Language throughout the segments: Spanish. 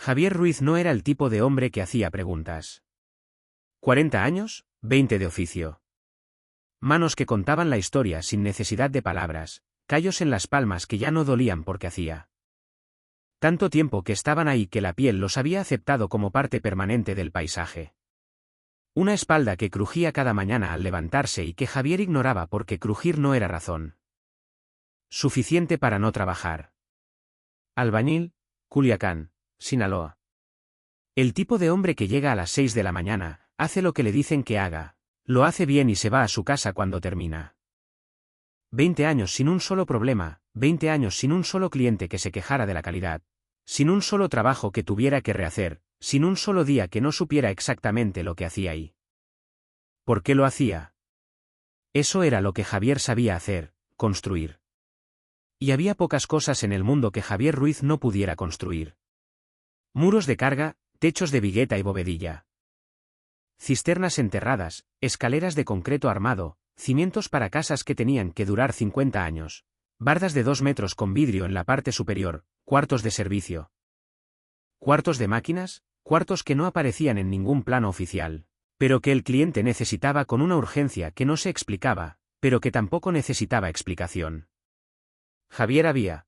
Javier Ruiz no era el tipo de hombre que hacía preguntas. 40 años, 20 de oficio. Manos que contaban la historia sin necesidad de palabras, callos en las palmas que ya no dolían porque hacía tanto tiempo que estaban ahí que la piel los había aceptado como parte permanente del paisaje. Una espalda que crujía cada mañana al levantarse y que Javier ignoraba porque crujir no era razón suficiente para no trabajar. Albañil, Culiacán, Sinaloa. El tipo de hombre que llega a las 6 de la mañana, hace lo que le dicen que haga, lo hace bien y se va a su casa cuando termina. 20 años sin un solo problema, 20 años sin un solo cliente que se quejara de la calidad, sin un solo trabajo que tuviera que rehacer, sin un solo día que no supiera exactamente lo que hacía ahí. ¿Por qué lo hacía? Eso era lo que Javier sabía hacer, construir. Y había pocas cosas en el mundo que Javier Ruiz no pudiera construir. Muros de carga, techos de vigueta y bovedilla. Cisternas enterradas, escaleras de concreto armado, cimientos para casas que tenían que durar 50 años, bardas de 2 metros con vidrio en la parte superior, cuartos de servicio. Cuartos de máquinas, cuartos que no aparecían en ningún plano oficial, pero que el cliente necesitaba con una urgencia que no se explicaba, pero que tampoco necesitaba explicación. Javier había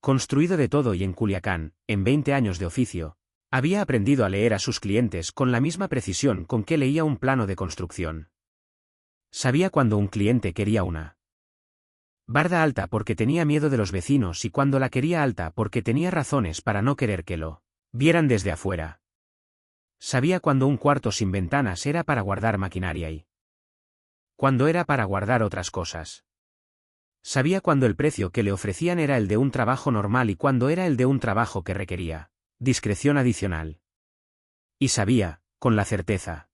construido de todo y en Culiacán, en 20 años de oficio, había aprendido a leer a sus clientes con la misma precisión con que leía un plano de construcción. Sabía cuando un cliente quería una barda alta porque tenía miedo de los vecinos y cuando la quería alta porque tenía razones para no querer que lo vieran desde afuera. Sabía cuando un cuarto sin ventanas era para guardar maquinaria y cuando era para guardar otras cosas. Sabía cuando el precio que le ofrecían era el de un trabajo normal y cuando era el de un trabajo que requería discreción adicional. Y sabía, con la certeza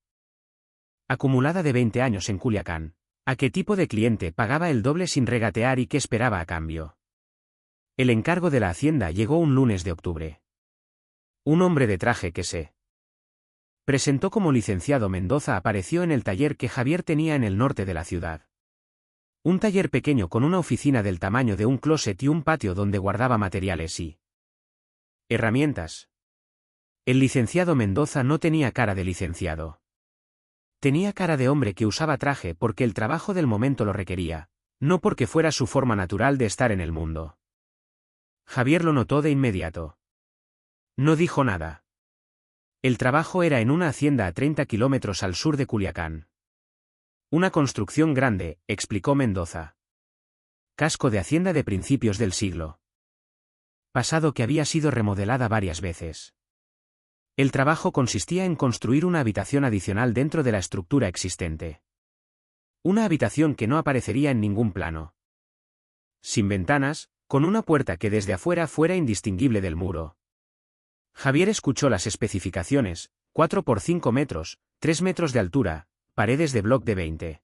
acumulada de 20 años en Culiacán, a qué tipo de cliente pagaba el doble sin regatear y qué esperaba a cambio. El encargo de la hacienda llegó un lunes de octubre. Un hombre de traje que se presentó como licenciado Mendoza apareció en el taller que Javier tenía en el norte de la ciudad. Un taller pequeño con una oficina del tamaño de un closet y un patio donde guardaba materiales y herramientas. El licenciado Mendoza no tenía cara de licenciado. Tenía cara de hombre que usaba traje porque el trabajo del momento lo requería, no porque fuera su forma natural de estar en el mundo. Javier lo notó de inmediato. No dijo nada. El trabajo era en una hacienda a 30 kilómetros al sur de Culiacán. Una construcción grande, explicó Mendoza. Casco de hacienda de principios del siglo pasado que había sido remodelada varias veces. El trabajo consistía en construir una habitación adicional dentro de la estructura existente. Una habitación que no aparecería en ningún plano. Sin ventanas, con una puerta que desde afuera fuera indistinguible del muro. Javier escuchó las especificaciones: 4 por 5 metros, 3 metros de altura, paredes de bloc de 20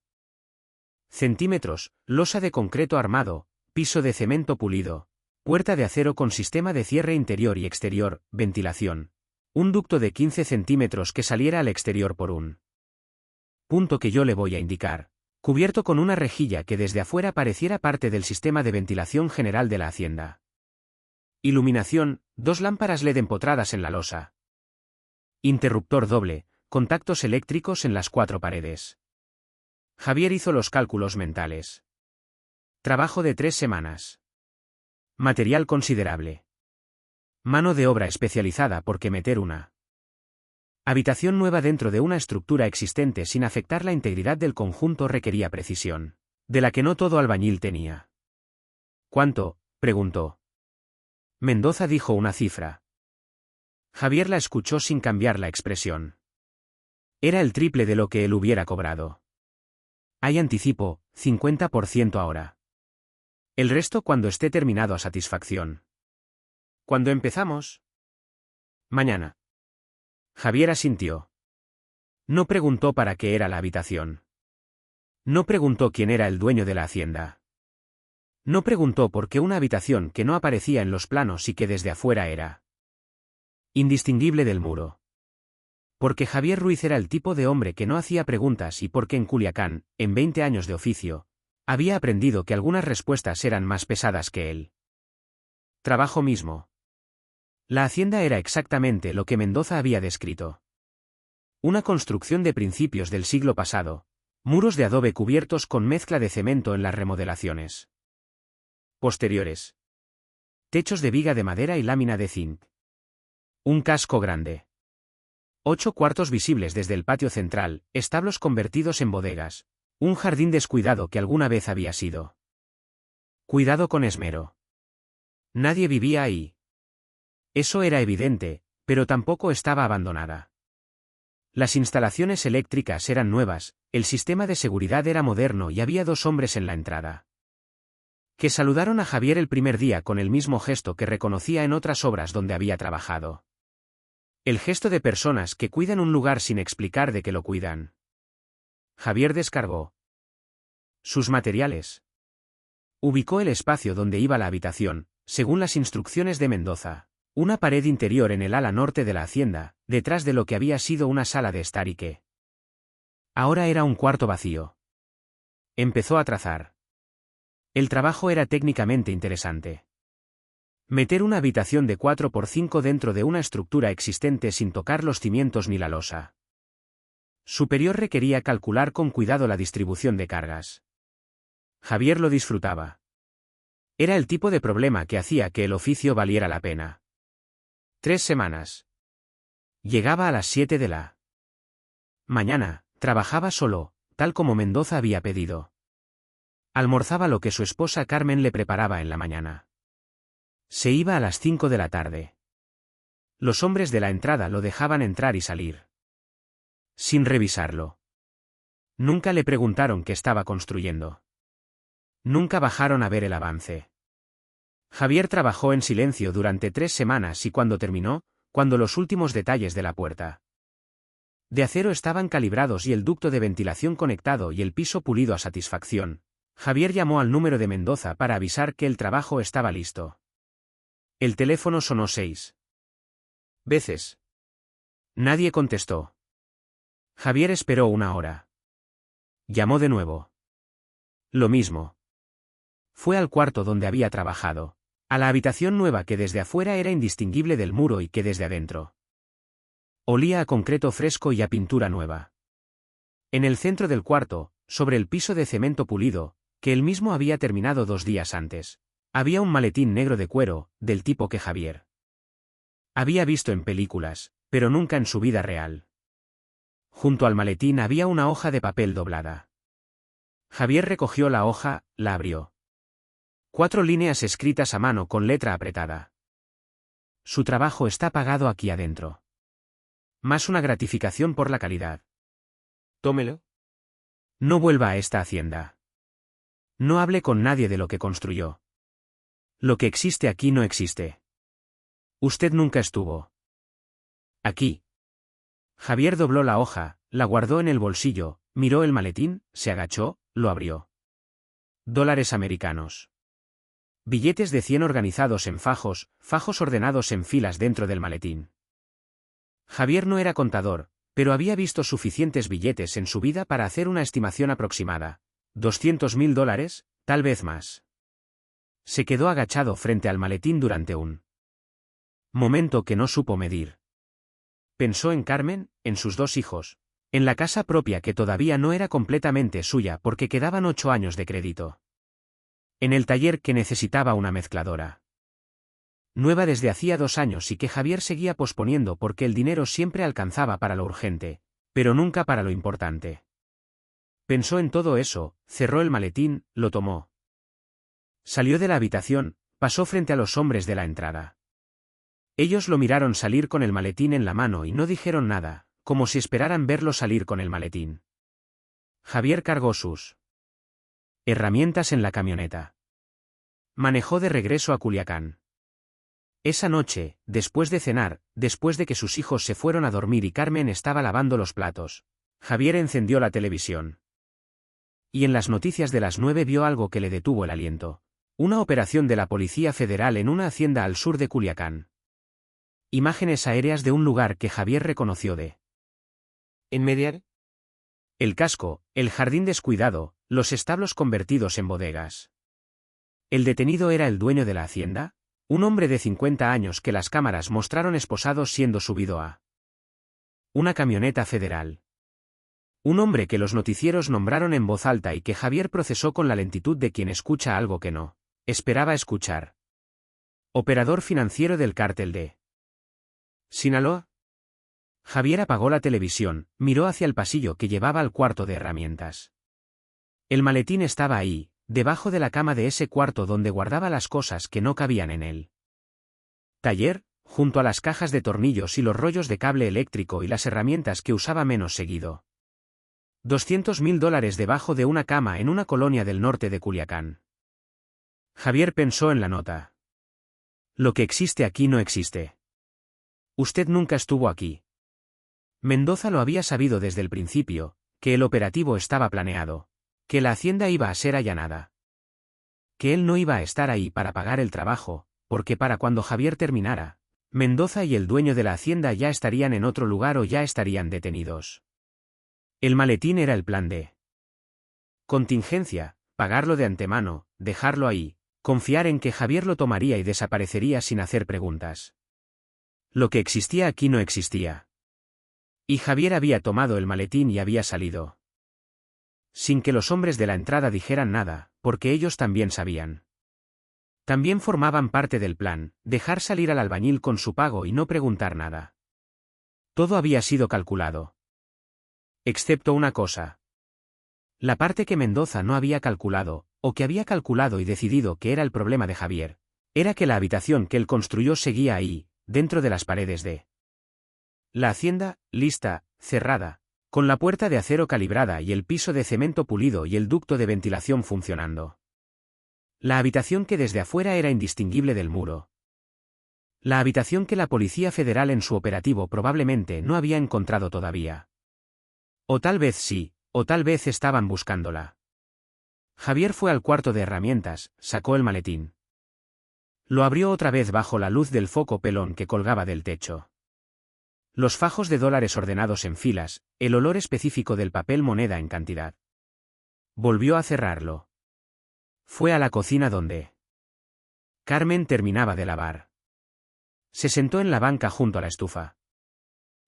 centímetros, losa de concreto armado, piso de cemento pulido, puerta de acero con sistema de cierre interior y exterior, ventilación. Un ducto de 15 centímetros que saliera al exterior por un punto que yo le voy a indicar, cubierto con una rejilla que desde afuera pareciera parte del sistema de ventilación general de la hacienda. Iluminación, 2 lámparas LED empotradas en la losa. Interruptor doble, contactos eléctricos en las 4 paredes. Javier hizo los cálculos mentales. Trabajo de 3 semanas. Material considerable. Mano de obra especializada porque meter una habitación nueva dentro de una estructura existente sin afectar la integridad del conjunto requería precisión, de la que no todo albañil tenía. ¿Cuánto?, preguntó. Mendoza dijo una cifra. Javier la escuchó sin cambiar la expresión. Era el triple de lo que él hubiera cobrado. Hay anticipo, 50% ahora. El resto cuando esté terminado a satisfacción. ¿Cuándo empezamos? Mañana. Javier asintió. No preguntó para qué era la habitación. No preguntó quién era el dueño de la hacienda. No preguntó por qué una habitación que no aparecía en los planos y que desde afuera era indistinguible del muro. Porque Javier Ruiz era el tipo de hombre que no hacía preguntas y porque en Culiacán, en 20 años de oficio, había aprendido que algunas respuestas eran más pesadas que él. Trabajo mismo. La hacienda era exactamente lo que Mendoza había descrito. Una construcción de principios del siglo pasado, muros de adobe cubiertos con mezcla de cemento en las remodelaciones posteriores. Techos de viga de madera y lámina de zinc. Un casco grande. 8 cuartos visibles desde el patio central, establos convertidos en bodegas. Un jardín descuidado que alguna vez había sido cuidado con esmero. Nadie vivía ahí. Eso era evidente, pero tampoco estaba abandonada. Las instalaciones eléctricas eran nuevas, el sistema de seguridad era moderno y había 2 hombres en la entrada, que saludaron a Javier el primer día con el mismo gesto que reconocía en otras obras donde había trabajado. El gesto de personas que cuidan un lugar sin explicar de qué lo cuidan. Javier descargó sus materiales. Ubicó el espacio donde iba la habitación, según las instrucciones de Mendoza. Una pared interior en el ala norte de la hacienda, detrás de lo que había sido una sala de estar y que ahora era un cuarto vacío. Empezó a trazar. El trabajo era técnicamente interesante. Meter una habitación de 4x5 dentro de una estructura existente sin tocar los cimientos ni la losa superior requería calcular con cuidado la distribución de cargas. Javier lo disfrutaba. Era el tipo de problema que hacía que el oficio valiera la pena. 3 semanas. Llegaba a las 7 de la mañana, trabajaba solo, tal como Mendoza había pedido. Almorzaba lo que su esposa Carmen le preparaba en la mañana. Se iba a las 5 de la tarde. Los hombres de la entrada lo dejaban entrar y salir, sin revisarlo. Nunca le preguntaron qué estaba construyendo. Nunca bajaron a ver el avance. Javier trabajó en silencio durante 3 semanas y cuando terminó, cuando los últimos detalles de la puerta de acero estaban calibrados y el ducto de ventilación conectado y el piso pulido a satisfacción, Javier llamó al número de Mendoza para avisar que el trabajo estaba listo. El teléfono sonó 6 veces. Nadie contestó. Javier esperó 1 hora. Llamó de nuevo. Lo mismo. Fue al cuarto donde había trabajado. A la habitación nueva que desde afuera era indistinguible del muro y que desde adentro olía a concreto fresco y a pintura nueva. En el centro del cuarto, sobre el piso de cemento pulido, que él mismo había terminado 2 días antes, había un maletín negro de cuero, del tipo que Javier había visto en películas, pero nunca en su vida real. Junto al maletín había una hoja de papel doblada. Javier recogió la hoja, la abrió. 4 líneas escritas a mano con letra apretada. Su trabajo está pagado aquí adentro. Más una gratificación por la calidad. Tómelo. No vuelva a esta hacienda. No hable con nadie de lo que construyó. Lo que existe aquí no existe. Usted nunca estuvo aquí. Javier dobló la hoja, la guardó en el bolsillo, miró el maletín, se agachó, lo abrió. $. Americanos. Billetes de 100 organizados en fajos, fajos ordenados en filas dentro del maletín. Javier no era contador, pero había visto suficientes billetes en su vida para hacer una estimación aproximada. $200.000, tal vez más. Se quedó agachado frente al maletín durante un momento que no supo medir. Pensó en Carmen, en sus 2 hijos, en la casa propia que todavía no era completamente suya porque quedaban 8 años de crédito. En el taller que necesitaba una mezcladora nueva desde hacía 2 años y que Javier seguía posponiendo porque el dinero siempre alcanzaba para lo urgente, pero nunca para lo importante. Pensó en todo eso, cerró el maletín, lo tomó. Salió de la habitación, pasó frente a los hombres de la entrada. Ellos lo miraron salir con el maletín en la mano y no dijeron nada, como si esperaran verlo salir con el maletín. Javier cargó sus herramientas en la camioneta. Manejó de regreso a Culiacán. Esa noche, después de cenar, después de que sus hijos se fueron a dormir y Carmen estaba lavando los platos, Javier encendió la televisión. Y en las noticias de las 9 vio algo que le detuvo el aliento. Una operación de la Policía Federal en una hacienda al sur de Culiacán. Imágenes aéreas de un lugar que Javier reconoció de inmediato. El casco, el jardín descuidado, los establos convertidos en bodegas. ¿El detenido era el dueño de la hacienda? Un hombre de 50 años que las cámaras mostraron esposado siendo subido a una camioneta federal. Un hombre que los noticieros nombraron en voz alta y que Javier procesó con la lentitud de quien escucha algo que no esperaba escuchar. Operador financiero del cártel de Sinaloa. Javier apagó la televisión, miró hacia el pasillo que llevaba al cuarto de herramientas. El maletín estaba ahí, debajo de la cama de ese cuarto donde guardaba las cosas que no cabían en él. Taller, junto a las cajas de tornillos y los rollos de cable eléctrico y las herramientas que usaba menos seguido. $200.000 debajo de una cama en una colonia del norte de Culiacán. Javier pensó en la nota. Lo que existe aquí no existe. Usted nunca estuvo aquí. Mendoza lo había sabido desde el principio, que el operativo estaba planeado, que la hacienda iba a ser allanada. Que él no iba a estar ahí para pagar el trabajo, porque para cuando Javier terminara, Mendoza y el dueño de la hacienda ya estarían en otro lugar o ya estarían detenidos. El maletín era el plan de contingencia, pagarlo de antemano, dejarlo ahí, confiar en que Javier lo tomaría y desaparecería sin hacer preguntas. Lo que existía aquí no existía. Y Javier había tomado el maletín y había salido. Sin que los hombres de la entrada dijeran nada, porque ellos también sabían. También formaban parte del plan, dejar salir al albañil con su pago y no preguntar nada. Todo había sido calculado. Excepto una cosa. La parte que Mendoza no había calculado, o que había calculado y decidido que era el problema de Javier, era que la habitación que él construyó seguía ahí, dentro de las paredes de la hacienda, lista, cerrada, con la puerta de acero calibrada y el piso de cemento pulido y el ducto de ventilación funcionando. La habitación que desde afuera era indistinguible del muro. La habitación que la Policía Federal en su operativo probablemente no había encontrado todavía. O tal vez sí, o tal vez estaban buscándola. Javier fue al cuarto de herramientas, sacó el maletín. Lo abrió otra vez bajo la luz del foco pelón que colgaba del techo. Los fajos de dólares ordenados en filas, el olor específico del papel moneda en cantidad. Volvió a cerrarlo. Fue a la cocina donde Carmen terminaba de lavar. Se sentó en la banca junto a la estufa.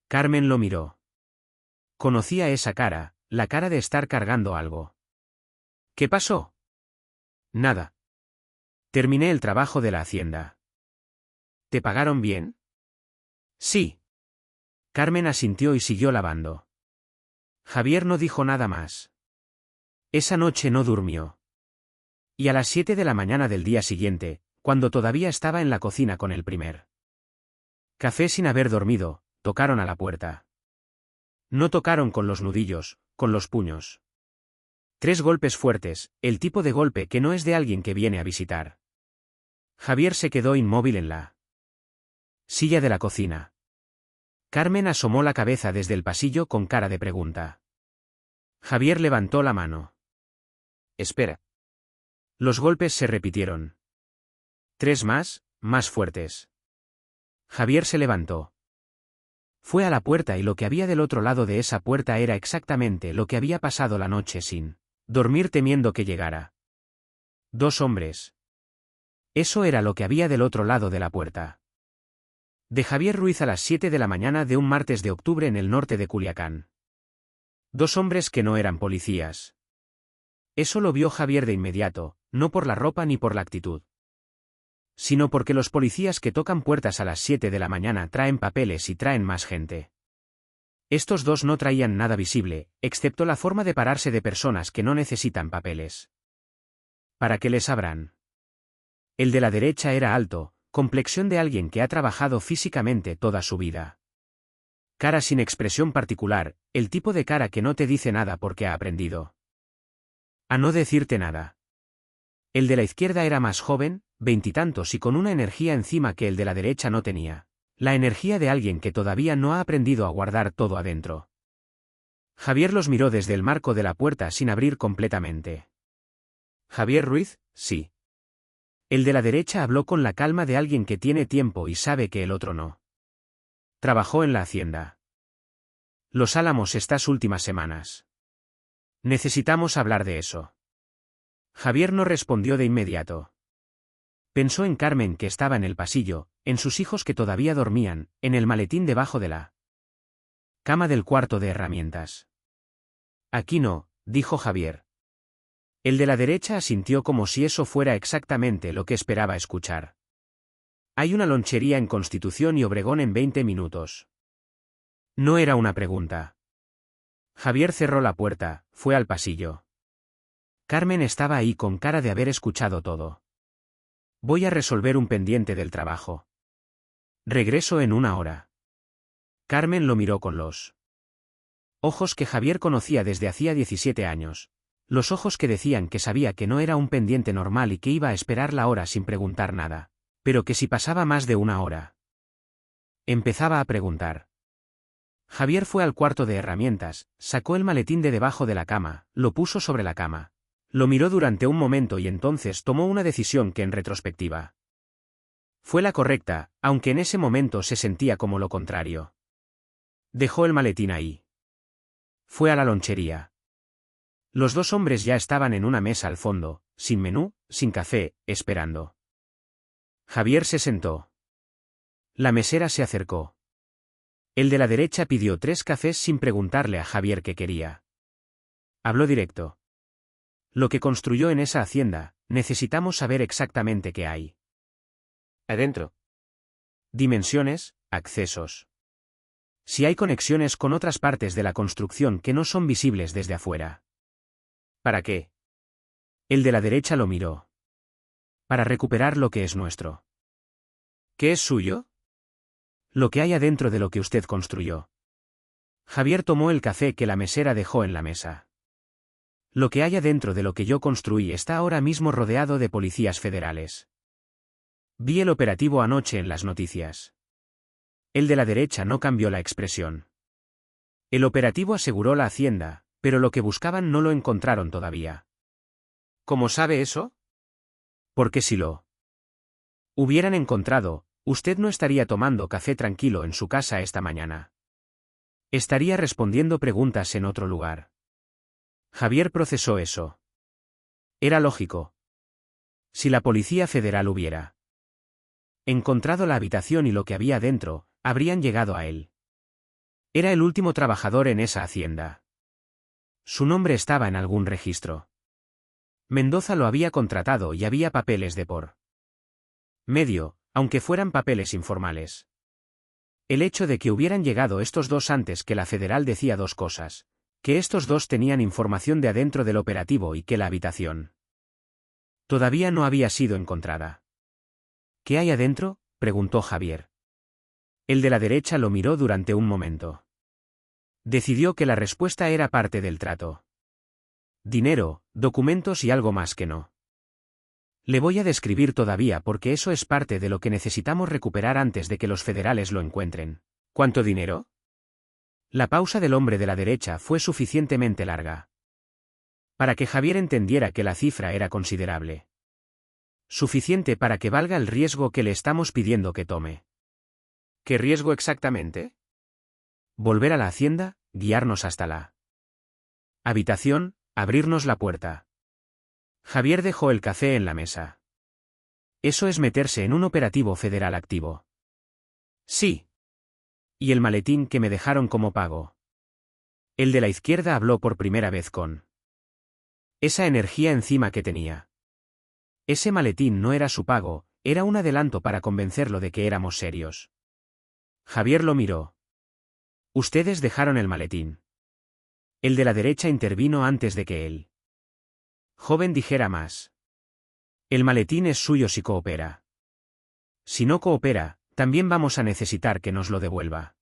Carmen lo miró. Conocía esa cara, la cara de estar cargando algo. ¿Qué pasó? Nada. Terminé el trabajo de la hacienda. ¿Te pagaron bien? Sí. Carmen asintió y siguió lavando. Javier no dijo nada más. Esa noche no durmió. Y a las 7 de la mañana del día siguiente, cuando todavía estaba en la cocina con el primer café sin haber dormido, tocaron a la puerta. No tocaron con los nudillos, con los puños. 3 golpes fuertes, el tipo de golpe que no es de alguien que viene a visitar. Javier se quedó inmóvil en la silla de la cocina. Carmen asomó la cabeza desde el pasillo con cara de pregunta. Javier levantó la mano. Espera. Los golpes se repitieron. 3 más, más fuertes. Javier se levantó. Fue a la puerta y lo que había del otro lado de esa puerta era exactamente lo que había pasado la noche sin dormir temiendo que llegara. 2 hombres. Eso era lo que había del otro lado de la puerta. De Javier Ruiz a las 7 de la mañana de un martes de octubre en el norte de Culiacán. 2 hombres que no eran policías. Eso lo vio Javier de inmediato, no por la ropa ni por la actitud. Sino porque los policías que tocan puertas a las 7 de la mañana traen papeles y traen más gente. Estos 2 no traían nada visible, excepto la forma de pararse de personas que no necesitan papeles. ¿Para qué les abran? El de la derecha era alto, complexión de alguien que ha trabajado físicamente toda su vida. Cara sin expresión particular, el tipo de cara que no te dice nada porque ha aprendido a no decirte nada. El de la izquierda era más joven, 20 y tantos y con una energía encima que el de la derecha no tenía. La energía de alguien que todavía no ha aprendido a guardar todo adentro. Javier los miró desde el marco de la puerta sin abrir completamente. ¿Javier Ruiz? Sí. El de la derecha habló con la calma de alguien que tiene tiempo y sabe que el otro no. Trabajó en la hacienda. Los Álamos estas últimas semanas. Necesitamos hablar de eso. Javier no respondió de inmediato. Pensó en Carmen que estaba en el pasillo, en sus hijos que todavía dormían, en el maletín debajo de la cama del cuarto de herramientas. Aquí no, dijo Javier. El de la derecha asintió como si eso fuera exactamente lo que esperaba escuchar. Hay una lonchería en Constitución y Obregón en 20 minutos. No era una pregunta. Javier cerró la puerta, fue al pasillo. Carmen estaba ahí con cara de haber escuchado todo. Voy a resolver un pendiente del trabajo. Regreso en 1 hora. Carmen lo miró con los ojos que Javier conocía desde hacía 17 años. Los ojos que decían que sabía que no era un pendiente normal y que iba a esperar la hora sin preguntar nada, pero que si pasaba más de 1 hora, empezaba a preguntar. Javier fue al cuarto de herramientas, sacó el maletín de debajo de la cama, lo puso sobre la cama. Lo miró durante un momento y entonces tomó una decisión que en retrospectiva fue la correcta, aunque en ese momento se sentía como lo contrario. Dejó el maletín ahí. Fue a la lonchería. Los dos hombres ya estaban en una mesa al fondo, sin menú, sin café, esperando. Javier se sentó. La mesera se acercó. El de la derecha pidió 3 cafés sin preguntarle a Javier qué quería. Habló directo. Lo que construyó en esa hacienda, necesitamos saber exactamente qué hay adentro. Dimensiones, accesos. Si hay conexiones con otras partes de la construcción que no son visibles desde afuera. ¿Para qué? El de la derecha lo miró. Para recuperar lo que es nuestro. ¿Qué es suyo? Lo que hay adentro de lo que usted construyó. Javier tomó el café que la mesera dejó en la mesa. Lo que hay adentro de lo que yo construí está ahora mismo rodeado de policías federales. Vi el operativo anoche en las noticias. El de la derecha no cambió la expresión. El operativo aseguró la hacienda, pero lo que buscaban no lo encontraron todavía. ¿Cómo sabe eso? Porque si lo hubieran encontrado, usted no estaría tomando café tranquilo en su casa esta mañana. Estaría respondiendo preguntas en otro lugar. Javier procesó eso. Era lógico. Si la Policía Federal hubiera encontrado la habitación y lo que había dentro, habrían llegado a él. Era el último trabajador en esa hacienda. Su nombre estaba en algún registro. Mendoza lo había contratado y había papeles de por medio, aunque fueran papeles informales. El hecho de que hubieran llegado estos dos antes que la federal decía dos cosas: que estos dos tenían información de adentro del operativo y que la habitación todavía no había sido encontrada. ¿Qué hay adentro?, preguntó Javier. El de la derecha lo miró durante un momento. Decidió que la respuesta era parte del trato. Dinero, documentos y algo más que no. Le voy a describir todavía porque eso es parte de lo que necesitamos recuperar antes de que los federales lo encuentren. ¿Cuánto dinero? La pausa del hombre de la derecha fue suficientemente larga para que Javier entendiera que la cifra era considerable. Suficiente para que valga el riesgo que le estamos pidiendo que tome. ¿Qué riesgo exactamente? Volver a la hacienda, guiarnos hasta la habitación, abrirnos la puerta. Javier dejó el café en la mesa. Eso es meterse en un operativo federal activo. Sí. ¿Y el maletín que me dejaron como pago? El de la izquierda habló por primera vez con esa energía encima que tenía. Ese maletín no era su pago, era un adelanto para convencerlo de que éramos serios. Javier lo miró. Ustedes dejaron el maletín. El de la derecha intervino antes de que él joven dijera más. El maletín es suyo si coopera. Si no coopera, también vamos a necesitar que nos lo devuelva.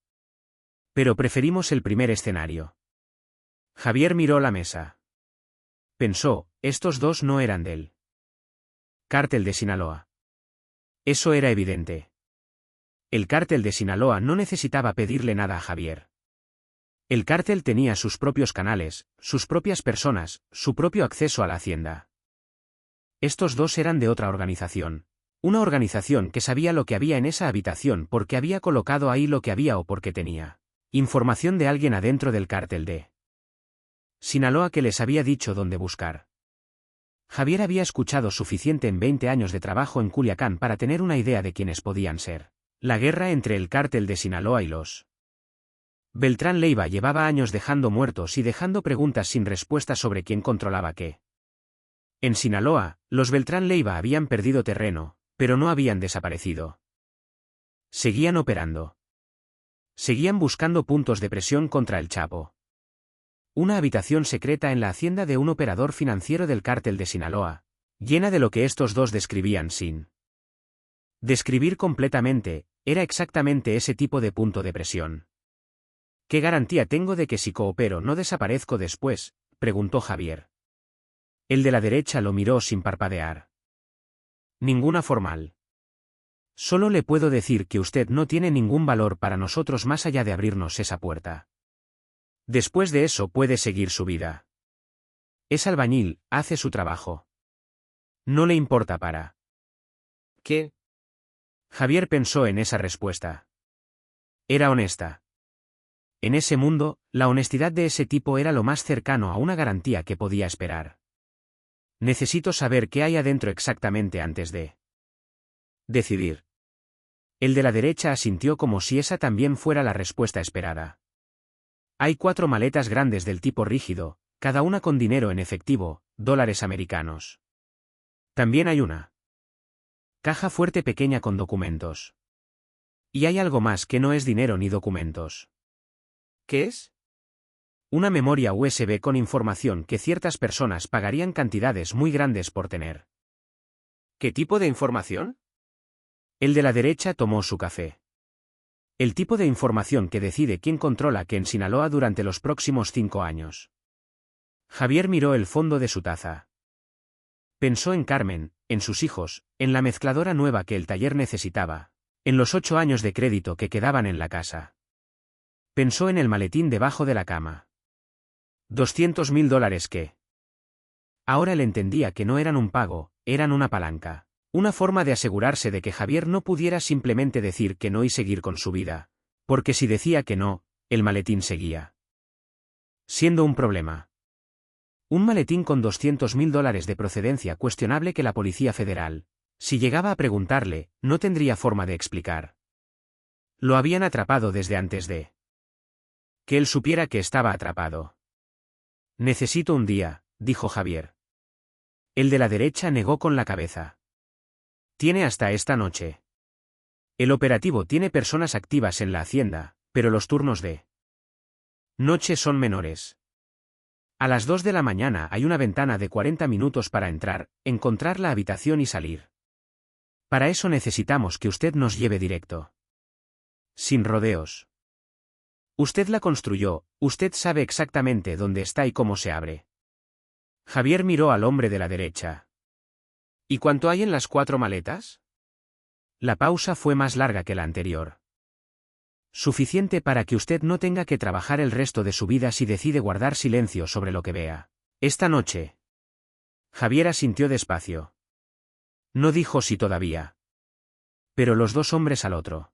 Pero preferimos el primer escenario. Javier miró la mesa. Pensó, estos dos no eran del cártel de Sinaloa. Eso era evidente. El cártel de Sinaloa no necesitaba pedirle nada a Javier. El cártel tenía sus propios canales, sus propias personas, su propio acceso a la hacienda. Estos dos eran de otra organización. Una organización que sabía lo que había en esa habitación porque había colocado ahí lo que había o porque tenía información de alguien adentro del cártel de Sinaloa que les había dicho dónde buscar. Javier había escuchado suficiente en 20 años de trabajo en Culiacán para tener una idea de quiénes podían ser. La guerra entre el cártel de Sinaloa y los Beltrán Leiva llevaba años dejando muertos y dejando preguntas sin respuesta sobre quién controlaba qué. En Sinaloa, los Beltrán Leiva habían perdido terreno, pero no habían desaparecido. Seguían operando. Seguían buscando puntos de presión contra el Chapo. Una habitación secreta en la hacienda de un operador financiero del cártel de Sinaloa, llena de lo que estos dos describían sin describir completamente, era exactamente ese tipo de punto de presión. ¿Qué garantía tengo de que si coopero no desaparezco después?, preguntó Javier. El de la derecha lo miró sin parpadear. Ninguna formal. Solo le puedo decir que usted no tiene ningún valor para nosotros más allá de abrirnos esa puerta. Después de eso puede seguir su vida. Es albañil, hace su trabajo. No le importa para ¿qué? Javier pensó en esa respuesta. Era honesta. En ese mundo, la honestidad de ese tipo era lo más cercano a una garantía que podía esperar. Necesito saber qué hay adentro exactamente antes de decidir. El de la derecha asintió como si esa también fuera la respuesta esperada. Hay 4 maletas grandes del tipo rígido, cada una con dinero en efectivo, dólares americanos. También hay una caja fuerte pequeña con documentos. Y hay algo más que no es dinero ni documentos. ¿Qué es? Una memoria USB con información que ciertas personas pagarían cantidades muy grandes por tener. ¿Qué tipo de información? El de la derecha tomó su café. El tipo de información que decide quién controla qué en Sinaloa durante los próximos 5 años. Javier miró el fondo de su taza. Pensó en Carmen, en sus hijos, en la mezcladora nueva que el taller necesitaba, en los 8 años de crédito que quedaban en la casa. Pensó en el maletín debajo de la cama. $200.000 que ahora él entendía que no eran un pago, eran una palanca. Una forma de asegurarse de que Javier no pudiera simplemente decir que no y seguir con su vida. Porque si decía que no, el maletín seguía siendo un problema. Un maletín con $200.000 de procedencia cuestionable que la Policía Federal, si llegaba a preguntarle, no tendría forma de explicar. Lo habían atrapado desde antes de que él supiera que estaba atrapado. Necesito un día, dijo Javier. El de la derecha negó con la cabeza. Tiene hasta esta noche. El operativo tiene personas activas en la hacienda, pero los turnos de noche son menores. A las 2 de la mañana hay una ventana de 40 minutos para entrar, encontrar la habitación y salir. Para eso necesitamos que usted nos lleve directo. Sin rodeos. Usted la construyó, usted sabe exactamente dónde está y cómo se abre. Javier miró al hombre de la derecha. ¿Y cuánto hay en las 4 maletas? La pausa fue más larga que la anterior. Suficiente para que usted no tenga que trabajar el resto de su vida si decide guardar silencio sobre lo que vea. Esta noche. Javier asintió despacio. No dijo sí todavía. Pero los dos hombres al otro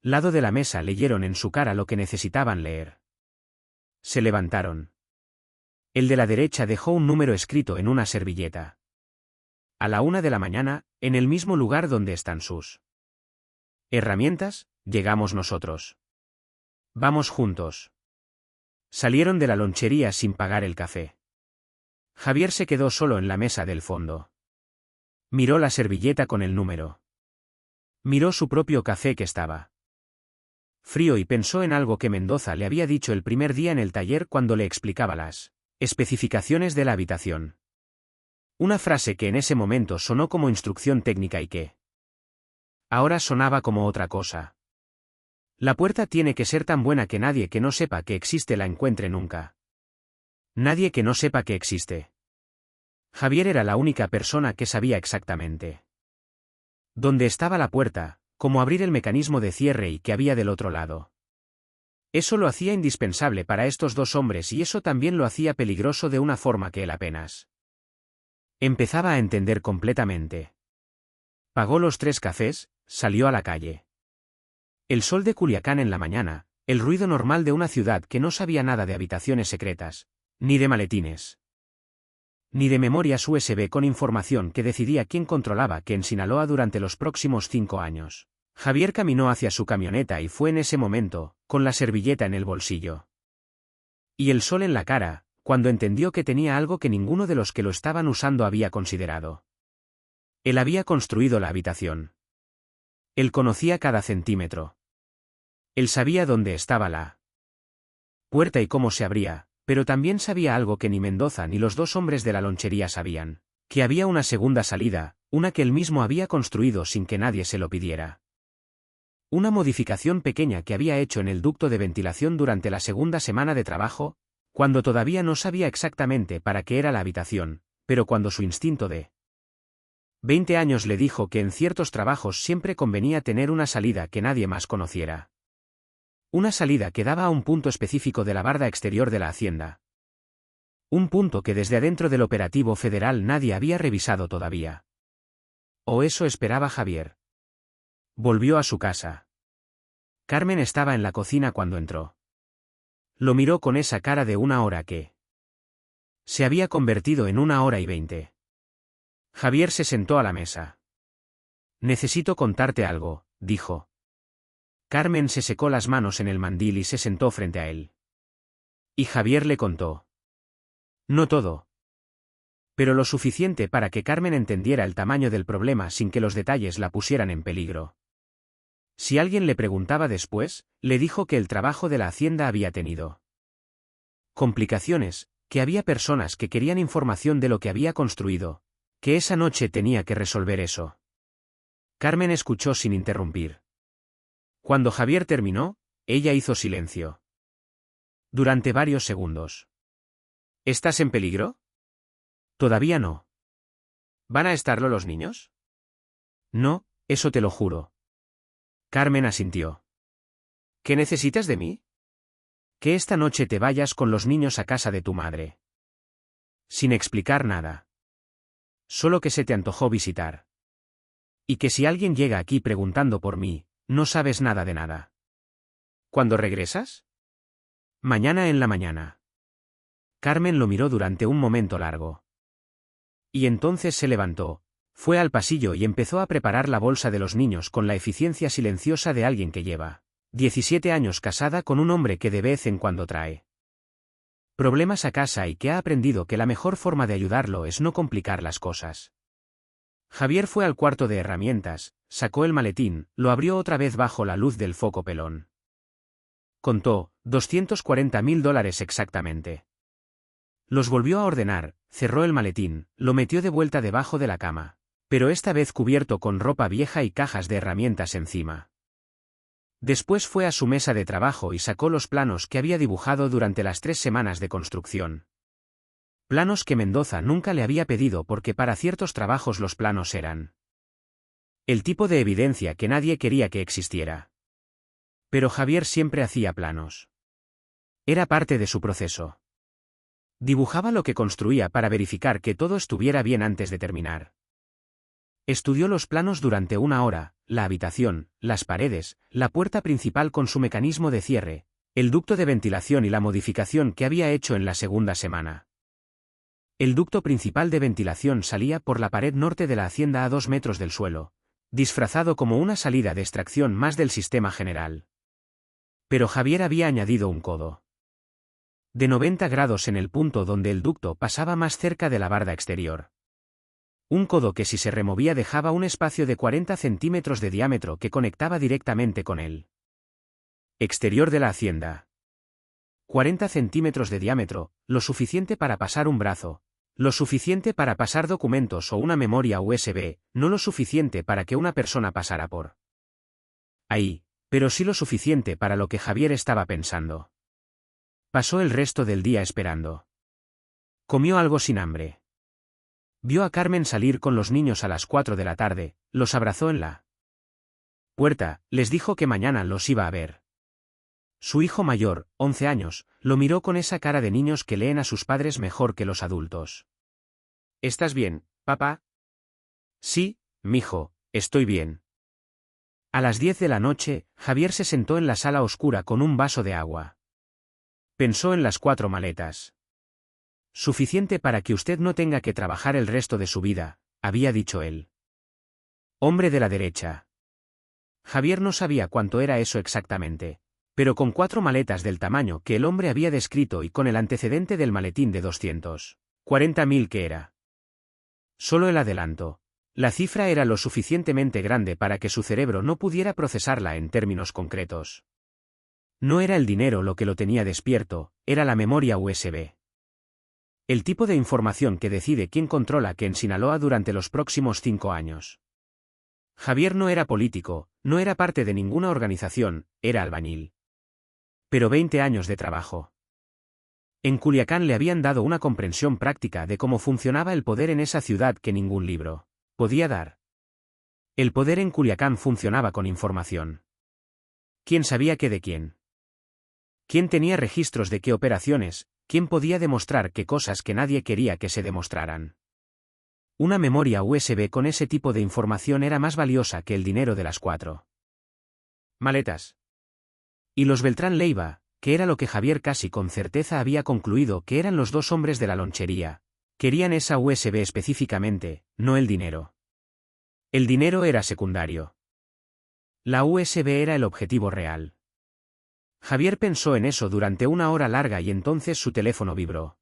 lado de la mesa leyeron en su cara lo que necesitaban leer. Se levantaron. El de la derecha dejó un número escrito en una servilleta. A la 1 de la mañana, en el mismo lugar donde están sus herramientas, llegamos nosotros. Vamos juntos. Salieron de la lonchería sin pagar el café. Javier se quedó solo en la mesa del fondo. Miró la servilleta con el número. Miró su propio café que estaba frío y pensó en algo que Mendoza le había dicho el primer día en el taller cuando le explicaba las especificaciones de la habitación. Una frase que en ese momento sonó como instrucción técnica y que ahora sonaba como otra cosa. La puerta tiene que ser tan buena que nadie que no sepa que existe la encuentre nunca. Nadie que no sepa que existe. Javier era la única persona que sabía exactamente dónde estaba la puerta, cómo abrir el mecanismo de cierre y qué había del otro lado. Eso lo hacía indispensable para estos dos hombres y eso también lo hacía peligroso de una forma que él apenas empezaba a entender completamente. Pagó los 3 cafés, salió a la calle. El sol de Culiacán en la mañana, el ruido normal de una ciudad que no sabía nada de habitaciones secretas, ni de maletines. Ni de memorias USB con información que decidía quién controlaba qué en Sinaloa durante los próximos 5 años. Javier caminó hacia su camioneta y fue en ese momento, con la servilleta en el bolsillo y el sol en la cara, cuando entendió que tenía algo que ninguno de los que lo estaban usando había considerado. Él había construido la habitación. Él conocía cada centímetro. Él sabía dónde estaba la puerta y cómo se abría, pero también sabía algo que ni Mendoza ni los dos hombres de la lonchería sabían, que había una segunda salida, una que él mismo había construido sin que nadie se lo pidiera. Una modificación pequeña que había hecho en el ducto de ventilación durante la segunda semana de trabajo, cuando todavía no sabía exactamente para qué era la habitación, pero cuando su instinto de 20 años le dijo que en ciertos trabajos siempre convenía tener una salida que nadie más conociera. Una salida que daba a un punto específico de la barda exterior de la hacienda. Un punto que desde adentro del operativo federal nadie había revisado todavía. O eso esperaba Javier. Volvió a su casa. Carmen estaba en la cocina cuando entró. Lo miró con esa cara de una hora que se había convertido en 1 hora y 20. Javier se sentó a la mesa. Necesito contarte algo, dijo. Carmen se secó las manos en el mandil y se sentó frente a él. Y Javier le contó. No todo. Pero lo suficiente para que Carmen entendiera el tamaño del problema sin que los detalles la pusieran en peligro. Si alguien le preguntaba después, le dijo que el trabajo de la hacienda había tenido complicaciones, que había personas que querían información de lo que había construido, que esa noche tenía que resolver eso. Carmen escuchó sin interrumpir. Cuando Javier terminó, ella hizo silencio. Durante varios segundos. ¿Estás en peligro? Todavía no. ¿Van a estarlo los niños? No, eso te lo juro. Carmen asintió. ¿Qué necesitas de mí? Que esta noche te vayas con los niños a casa de tu madre. Sin explicar nada. Solo que se te antojó visitar. Y que si alguien llega aquí preguntando por mí, no sabes nada de nada. ¿Cuándo regresas? Mañana en la mañana. Carmen lo miró durante un momento largo. Y entonces se levantó, fue al pasillo y empezó a preparar la bolsa de los niños con la eficiencia silenciosa de alguien que lleva 17 años casada con un hombre que de vez en cuando trae problemas a casa y que ha aprendido que la mejor forma de ayudarlo es no complicar las cosas. Javier fue al cuarto de herramientas, sacó el maletín, lo abrió otra vez bajo la luz del foco pelón. Contó, $240,000 exactamente. Los volvió a ordenar, cerró el maletín, lo metió de vuelta debajo de la cama, pero esta vez cubierto con ropa vieja y cajas de herramientas encima. Después fue a su mesa de trabajo y sacó los planos que había dibujado durante las 3 semanas de construcción. Planos que Mendoza nunca le había pedido porque para ciertos trabajos los planos eran el tipo de evidencia que nadie quería que existiera. Pero Javier siempre hacía planos. Era parte de su proceso. Dibujaba lo que construía para verificar que todo estuviera bien antes de terminar. Estudió los planos durante 1 hora, la habitación, las paredes, la puerta principal con su mecanismo de cierre, el ducto de ventilación y la modificación que había hecho en la segunda semana. El ducto principal de ventilación salía por la pared norte de la hacienda a 2 metros del suelo, disfrazado como una salida de extracción más del sistema general. Pero Javier había añadido un codo de 90 grados en el punto donde el ducto pasaba más cerca de la barda exterior. Un codo que si se removía dejaba un espacio de 40 centímetros de diámetro que conectaba directamente con él. Exterior de la hacienda. 40 centímetros de diámetro, lo suficiente para pasar un brazo, lo suficiente para pasar documentos o una memoria USB, no lo suficiente para que una persona pasara por ahí, pero sí lo suficiente para lo que Javier estaba pensando. Pasó el resto del día esperando. Comió algo sin hambre. Vio a Carmen salir con los niños a las 4 de la tarde, los abrazó en la puerta, les dijo que mañana los iba a ver. Su hijo mayor, 11 años, lo miró con esa cara de niños que leen a sus padres mejor que los adultos. ¿Estás bien, papá? Sí, mijo, estoy bien. A las 10 de la noche, Javier se sentó en la sala oscura con un vaso de agua. Pensó en las 4 maletas. Suficiente para que usted no tenga que trabajar el resto de su vida, había dicho él. Hombre de la derecha. Javier no sabía cuánto era eso exactamente, pero con 4 maletas del tamaño que el hombre había descrito y con el antecedente del maletín de 240.000 que era. Solo el adelanto. La cifra era lo suficientemente grande para que su cerebro no pudiera procesarla en términos concretos. No era el dinero lo que lo tenía despierto, era la memoria USB. El tipo de información que decide quién controla qué en Sinaloa durante los próximos 5 años. Javier no era político, no era parte de ninguna organización, era albañil. Pero 20 años de trabajo. En Culiacán le habían dado una comprensión práctica de cómo funcionaba el poder en esa ciudad que ningún libro podía dar. El poder en Culiacán funcionaba con información. ¿Quién sabía qué de quién? ¿Quién tenía registros de qué operaciones? ¿Quién podía demostrar qué cosas que nadie quería que se demostraran? Una memoria USB con ese tipo de información era más valiosa que el dinero de las 4 maletas. Y los Beltrán Leiva, que era lo que Javier casi con certeza había concluido que eran los 2 hombres de la lonchería, querían esa USB específicamente, no el dinero. El dinero era secundario. La USB era el objetivo real. Javier pensó en eso durante una hora larga y entonces su teléfono vibró.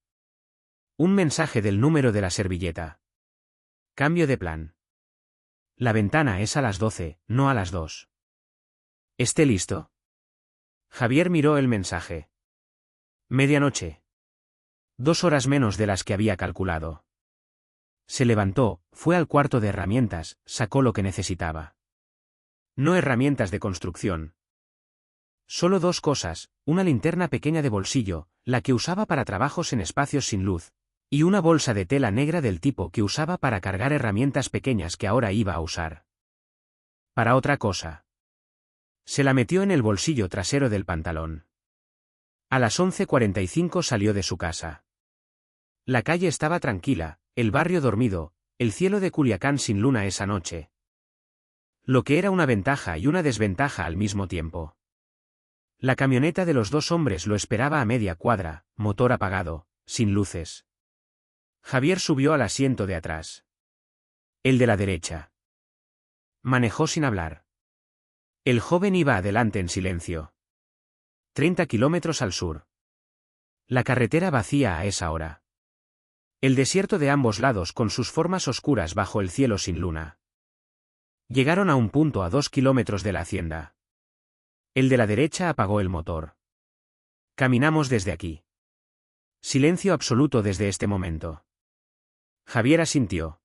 Un mensaje del número de la servilleta. Cambio de plan. La ventana es a las 12, no a las 2. ¿Esté listo? Javier miró el mensaje. Medianoche. 2 horas menos de las que había calculado. Se levantó, fue al cuarto de herramientas, sacó lo que necesitaba. No herramientas de construcción. Solo 2 cosas, una linterna pequeña de bolsillo, la que usaba para trabajos en espacios sin luz, y una bolsa de tela negra del tipo que usaba para cargar herramientas pequeñas que ahora iba a usar. Para otra cosa. Se la metió en el bolsillo trasero del pantalón. A las 11:45 salió de su casa. La calle estaba tranquila, el barrio dormido, el cielo de Culiacán sin luna esa noche. Lo que era una ventaja y una desventaja al mismo tiempo. La camioneta de los 2 hombres lo esperaba a media cuadra, motor apagado, sin luces. Javier subió al asiento de atrás. El de la derecha. Manejó sin hablar. El joven iba adelante en silencio. 30 kilómetros al sur. La carretera vacía a esa hora. El desierto de ambos lados con sus formas oscuras bajo el cielo sin luna. Llegaron a un punto a 2 kilómetros de la hacienda. El de la derecha apagó el motor. Caminamos desde aquí. Silencio absoluto desde este momento. Javier asintió.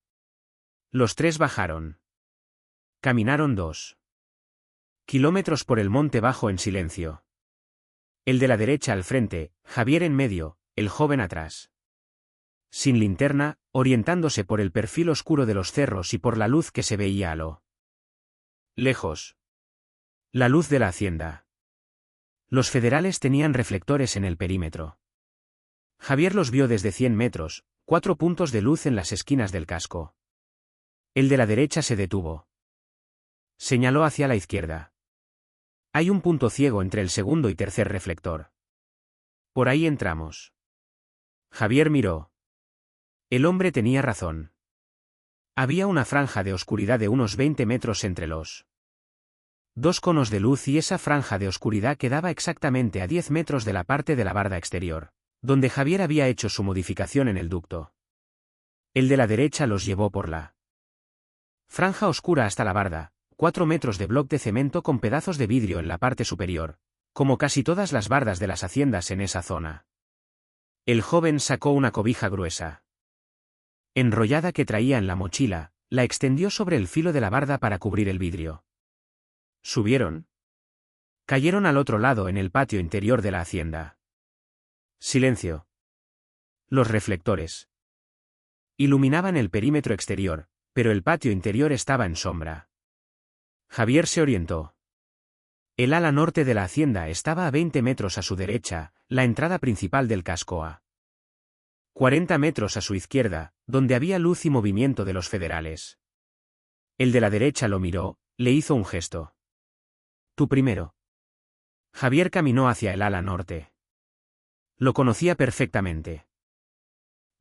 Los 3 bajaron. Caminaron 2 kilómetros por el monte bajo en silencio. El de la derecha al frente, Javier en medio, el joven atrás. Sin linterna, orientándose por el perfil oscuro de los cerros y por la luz que se veía a lo lejos. La luz de la hacienda. Los federales tenían reflectores en el perímetro. Javier los vio desde 100 metros, 4 puntos de luz en las esquinas del casco. El de la derecha se detuvo. Señaló hacia la izquierda. Hay un punto ciego entre el segundo y tercer reflector. Por ahí entramos. Javier miró. El hombre tenía razón. Había una franja de oscuridad de unos 20 metros entre los 2 conos de luz y esa franja de oscuridad quedaba exactamente a 10 metros de la parte de la barda exterior, donde Javier había hecho su modificación en el ducto. El de la derecha los llevó por la franja oscura hasta la barda, 4 metros de bloc de cemento con pedazos de vidrio en la parte superior, como casi todas las bardas de las haciendas en esa zona. El joven sacó una cobija gruesa, enrollada que traía en la mochila, la extendió sobre el filo de la barda para cubrir el vidrio. ¿Subieron? Cayeron al otro lado en el patio interior de la hacienda. Silencio. Los reflectores iluminaban el perímetro exterior, pero el patio interior estaba en sombra. Javier se orientó. El ala norte de la hacienda estaba a 20 metros a su derecha, la entrada principal del casco a 40 metros a su izquierda, donde había luz y movimiento de los federales. El de la derecha lo miró, le hizo un gesto. Tú primero. Javier caminó hacia el ala norte. Lo conocía perfectamente.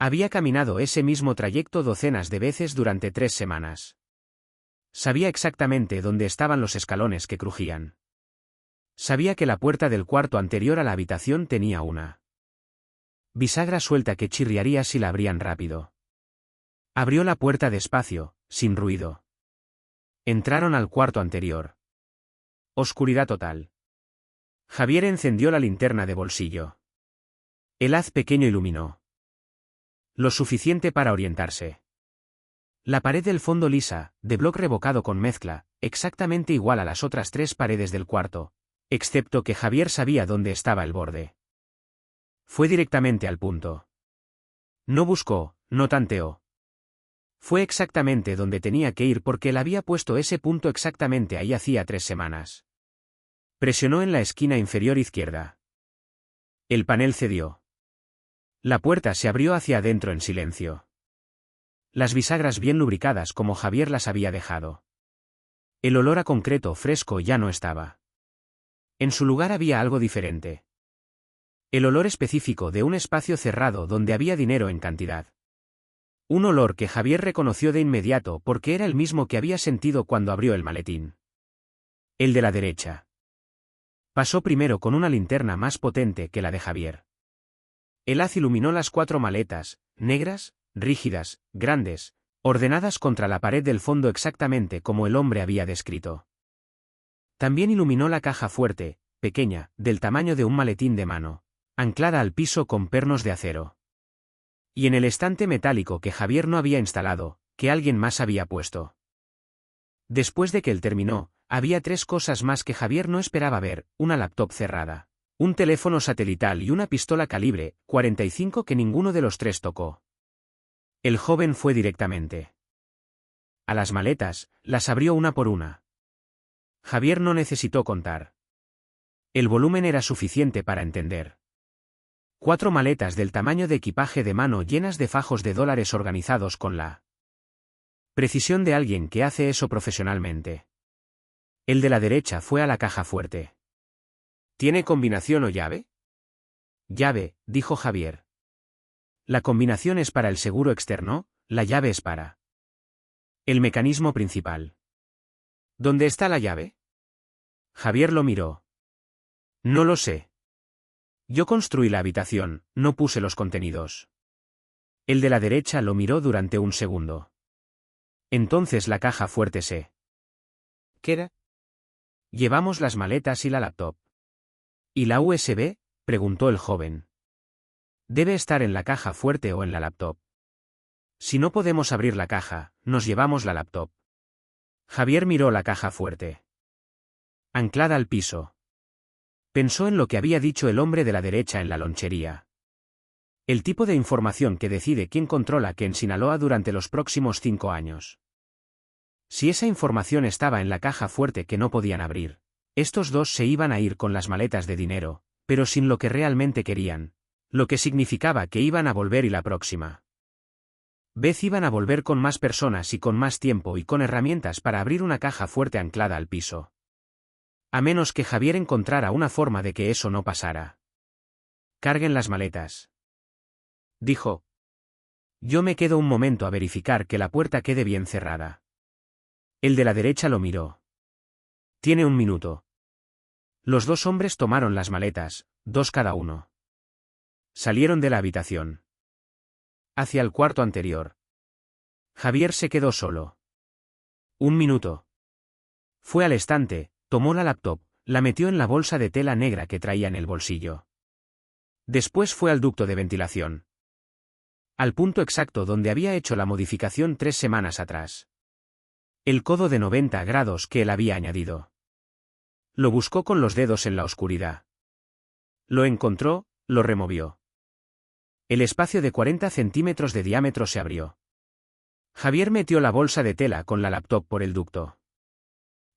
Había caminado ese mismo trayecto docenas de veces durante 3 semanas. Sabía exactamente dónde estaban los escalones que crujían. Sabía que la puerta del cuarto anterior a la habitación tenía una bisagra suelta que chirriaría si la abrían rápido. Abrió la puerta despacio, sin ruido. Entraron al cuarto anterior. Oscuridad total. Javier encendió la linterna de bolsillo. El haz pequeño iluminó. Lo suficiente para orientarse. La pared del fondo lisa, de bloc revocado con mezcla, exactamente igual a las otras 3 paredes del cuarto, excepto que Javier sabía dónde estaba el borde. Fue directamente al punto. No buscó, no tanteó. Fue exactamente donde tenía que ir porque él había puesto ese punto exactamente ahí hacía 3 semanas. Presionó en la esquina inferior izquierda. El panel cedió. La puerta se abrió hacia adentro en silencio. Las bisagras bien lubricadas como Javier las había dejado. El olor a concreto fresco ya no estaba. En su lugar había algo diferente. El olor específico de un espacio cerrado donde había dinero en cantidad. Un olor que Javier reconoció de inmediato porque era el mismo que había sentido cuando abrió el maletín. El de la derecha. Pasó primero con una linterna más potente que la de Javier. El haz iluminó las 4 maletas, negras, rígidas, grandes, ordenadas contra la pared del fondo exactamente como el hombre había descrito. También iluminó la caja fuerte, pequeña, del tamaño de un maletín de mano, anclada al piso con pernos de acero. Y en el estante metálico que Javier no había instalado, que alguien más había puesto. Después de que él terminó, había 3 cosas más que Javier no esperaba ver: una laptop cerrada, un teléfono satelital y una pistola calibre .45 que ninguno de los 3 tocó. El joven fue directamente a las maletas, las abrió una por una. Javier no necesitó contar. El volumen era suficiente para entender. 4 maletas del tamaño de equipaje de mano llenas de fajos de dólares organizados con la precisión de alguien que hace eso profesionalmente. El de la derecha fue a la caja fuerte. ¿Tiene combinación o llave? Llave, dijo Javier. La combinación es para el seguro externo, la llave es para el mecanismo principal. ¿Dónde está la llave? Javier lo miró. No lo sé. Yo construí la habitación, no puse los contenidos. El de la derecha lo miró durante un segundo. Entonces la caja fuerte se... ¿Qué era? Llevamos las maletas y la laptop. ¿Y la USB? Preguntó el joven. Debe estar en la caja fuerte o en la laptop. Si no podemos abrir la caja, nos llevamos la laptop. Javier miró la caja fuerte. Anclada al piso. Pensó en lo que había dicho el hombre de la derecha en la lonchería. El tipo de información que decide quién controla qué en Sinaloa durante los próximos 5 años. Si esa información estaba en la caja fuerte que no podían abrir, estos dos se iban a ir con las maletas de dinero, pero sin lo que realmente querían, lo que significaba que iban a volver y la próxima vez iban a volver con más personas y con más tiempo y con herramientas para abrir una caja fuerte anclada al piso. A menos que Javier encontrara una forma de que eso no pasara. Carguen las maletas. Dijo. Yo me quedo un momento a verificar que la puerta quede bien cerrada. El de la derecha lo miró. Tiene 1 minuto. Los 2 hombres tomaron las maletas, 2 cada uno. Salieron de la habitación. Hacia el cuarto anterior. Javier se quedó solo. 1 minuto. Fue al estante, tomó la laptop, la metió en la bolsa de tela negra que traía en el bolsillo. Después fue al ducto de ventilación. Al punto exacto donde había hecho la modificación 3 semanas atrás. El codo de 90 grados que él había añadido. Lo buscó con los dedos en la oscuridad. Lo encontró, lo removió. El espacio de 40 centímetros de diámetro se abrió. Javier metió la bolsa de tela con la laptop por el ducto.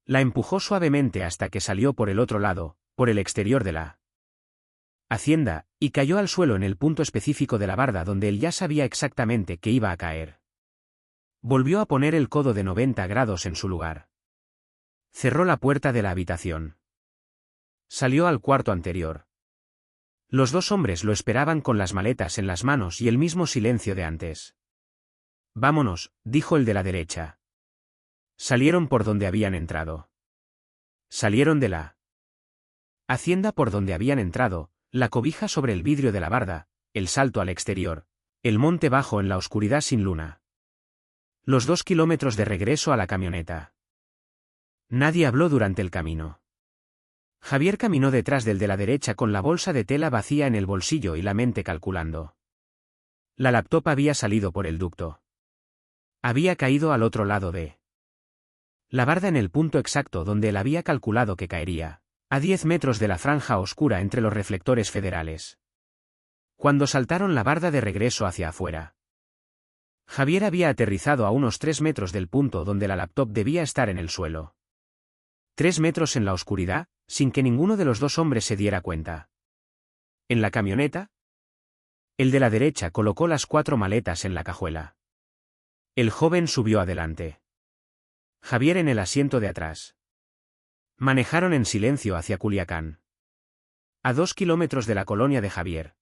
La empujó suavemente hasta que salió por el otro lado, por el exterior de la hacienda, y cayó al suelo en el punto específico de la barda donde él ya sabía exactamente que iba a caer. Volvió a poner el codo de 90 grados en su lugar. Cerró la puerta de la habitación. Salió al cuarto anterior. Los dos hombres lo esperaban con las maletas en las manos y el mismo silencio de antes. Vámonos, dijo el de la derecha. Salieron por donde habían entrado. Salieron de la hacienda por donde habían entrado, la cobija sobre el vidrio de la barda, el salto al exterior, el monte bajo en la oscuridad sin luna. Los 2 kilómetros de regreso a la camioneta. Nadie habló durante el camino. Javier caminó detrás del de la derecha con la bolsa de tela vacía en el bolsillo y la mente calculando. La laptop había salido por el ducto. Había caído al otro lado de la barda en el punto exacto donde él había calculado que caería, a 10 metros de la franja oscura entre los reflectores federales. Cuando saltaron la barda de regreso hacia afuera, Javier había aterrizado a unos 3 metros del punto donde la laptop debía estar en el suelo. 3 metros en la oscuridad, sin que ninguno de los dos hombres se diera cuenta. ¿En la camioneta? El de la derecha colocó las 4 maletas en la cajuela. El joven subió adelante. Javier en el asiento de atrás. Manejaron en silencio hacia Culiacán. A 2 kilómetros de la colonia de Javier.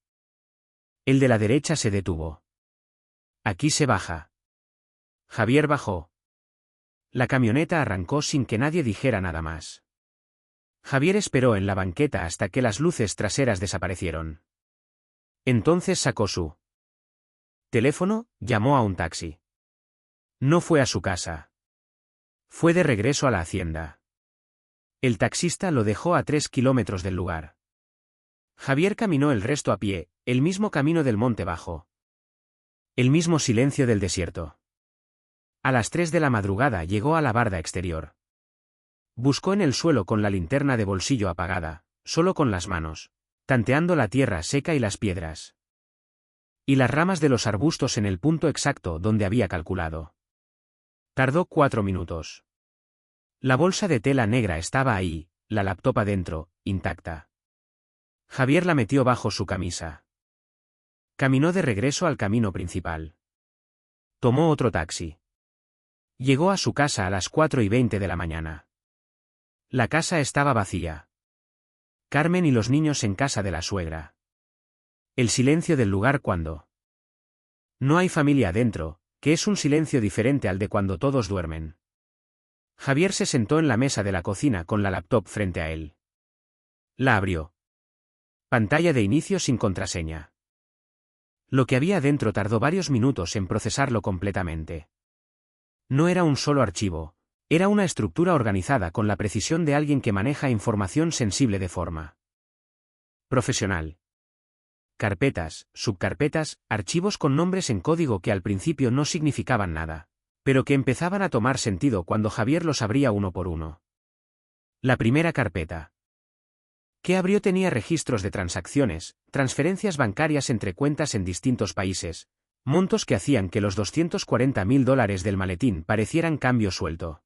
El de la derecha se detuvo. Aquí se baja. Javier bajó. La camioneta arrancó sin que nadie dijera nada más. Javier esperó en la banqueta hasta que las luces traseras desaparecieron. Entonces sacó su teléfono, llamó a un taxi. No fue a su casa. Fue de regreso a la hacienda. El taxista lo dejó a 3 kilómetros del lugar. Javier caminó el resto a pie, el mismo camino del monte bajo. El mismo silencio del desierto. A las 3 de la madrugada llegó a la barda exterior. Buscó en el suelo con la linterna de bolsillo apagada, solo con las manos, tanteando la tierra seca y las piedras. Y las ramas de los arbustos en el punto exacto donde había calculado. Tardó 4 minutos. La bolsa de tela negra estaba ahí, la laptop adentro, intacta. Javier la metió bajo su camisa. Caminó de regreso al camino principal. Tomó otro taxi. Llegó a su casa a las 4:20 de la mañana. La casa estaba vacía. Carmen y los niños en casa de la suegra. El silencio del lugar cuando no hay familia adentro, que es un silencio diferente al de cuando todos duermen. Javier se sentó en la mesa de la cocina con la laptop frente a él. La abrió. Pantalla de inicio sin contraseña. Lo que había dentro tardó varios minutos en procesarlo completamente. No era un solo archivo, era una estructura organizada con la precisión de alguien que maneja información sensible de forma profesional. Carpetas, subcarpetas, archivos con nombres en código que al principio no significaban nada, pero que empezaban a tomar sentido cuando Javier los abría uno por uno. La primera carpeta que abrió tenía registros de transacciones, transferencias bancarias entre cuentas en distintos países, montos que hacían que los $240.000 del maletín parecieran cambio suelto.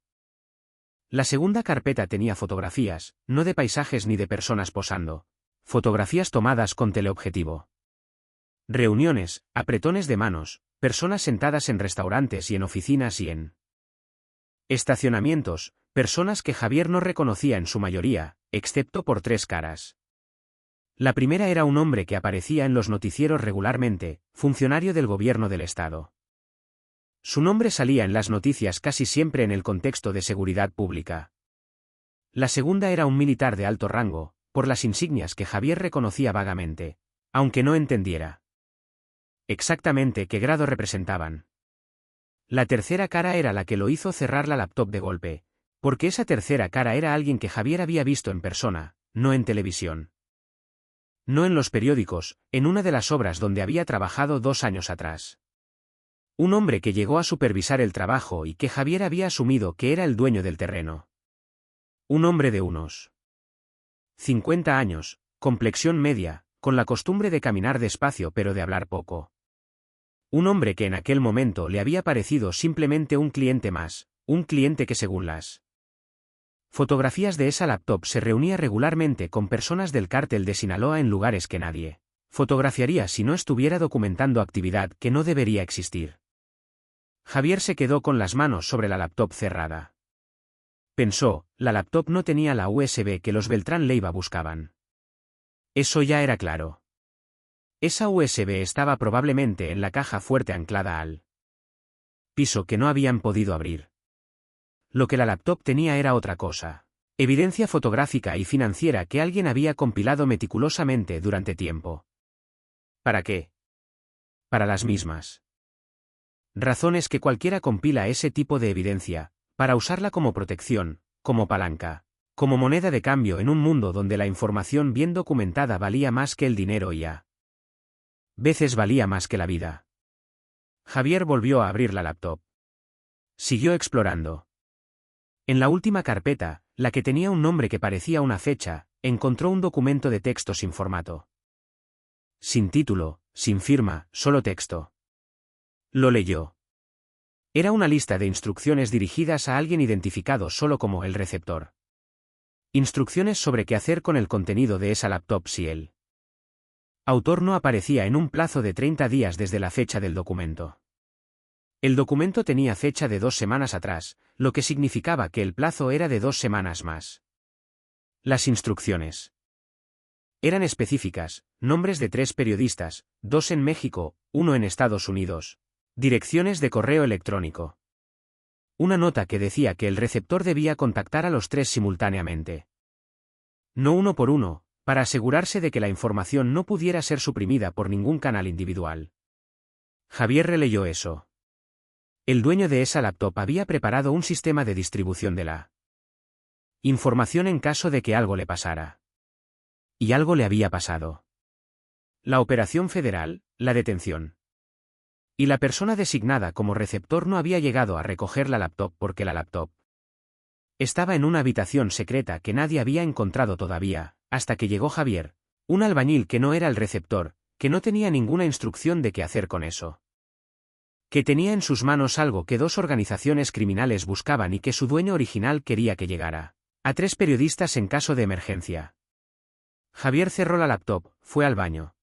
La segunda carpeta tenía fotografías, no de paisajes ni de personas posando, fotografías tomadas con teleobjetivo. Reuniones, apretones de manos, personas sentadas en restaurantes y en oficinas y en estacionamientos, personas que Javier no reconocía en su mayoría, excepto por 3 caras. La primera era un hombre que aparecía en los noticieros regularmente, funcionario del gobierno del estado. Su nombre salía en las noticias casi siempre en el contexto de seguridad pública. La segunda era un militar de alto rango, por las insignias que Javier reconocía vagamente, aunque no entendiera exactamente qué grado representaban. La tercera cara era la que lo hizo cerrar la laptop de golpe, porque esa tercera cara era alguien que Javier había visto en persona, no en televisión. No en los periódicos, en una de las obras donde había trabajado 2 años atrás. Un hombre que llegó a supervisar el trabajo y que Javier había asumido que era el dueño del terreno. Un hombre de unos 50 años, complexión media, con la costumbre de caminar despacio pero de hablar poco. Un hombre que en aquel momento le había parecido simplemente un cliente más, un cliente que según las fotografías de esa laptop se reunía regularmente con personas del cártel de Sinaloa en lugares que nadie fotografiaría si no estuviera documentando actividad que no debería existir. Javier se quedó con las manos sobre la laptop cerrada. Pensó, la laptop no tenía la USB que los Beltrán Leiva buscaban. Eso ya era claro. Esa USB estaba probablemente en la caja fuerte anclada al piso que no habían podido abrir. Lo que la laptop tenía era otra cosa. Evidencia fotográfica y financiera que alguien había compilado meticulosamente durante tiempo. ¿Para qué? Para las mismas razones que cualquiera compila ese tipo de evidencia, para usarla como protección, como palanca, como moneda de cambio en un mundo donde la información bien documentada valía más que el dinero y a veces valía más que la vida. Javier volvió a abrir la laptop. Siguió explorando. En la última carpeta, la que tenía un nombre que parecía una fecha, encontró un documento de texto sin formato. Sin título, sin firma, solo texto. Lo leyó. Era una lista de instrucciones dirigidas a alguien identificado solo como el receptor. Instrucciones sobre qué hacer con el contenido de esa laptop si el autor no aparecía en un plazo de 30 días desde la fecha del documento. El documento tenía fecha de 2 semanas atrás, lo que significaba que el plazo era de 2 semanas más. Las instrucciones eran específicas: nombres de 3 periodistas, 2 en México, 1 en Estados Unidos, direcciones de correo electrónico. Una nota que decía que el receptor debía contactar a los 3 simultáneamente. No uno por uno, para asegurarse de que la información no pudiera ser suprimida por ningún canal individual. Javier releyó eso. El dueño de esa laptop había preparado un sistema de distribución de la información en caso de que algo le pasara. Y algo le había pasado. La operación federal, la detención. Y la persona designada como receptor no había llegado a recoger la laptop porque la laptop estaba en una habitación secreta que nadie había encontrado todavía, hasta que llegó Javier, un albañil que no era el receptor, que no tenía ninguna instrucción de qué hacer con eso. Que tenía en sus manos algo que 2 organizaciones criminales buscaban y que su dueño original quería que llegara a 3 periodistas en caso de emergencia. Javier cerró la laptop, fue al baño.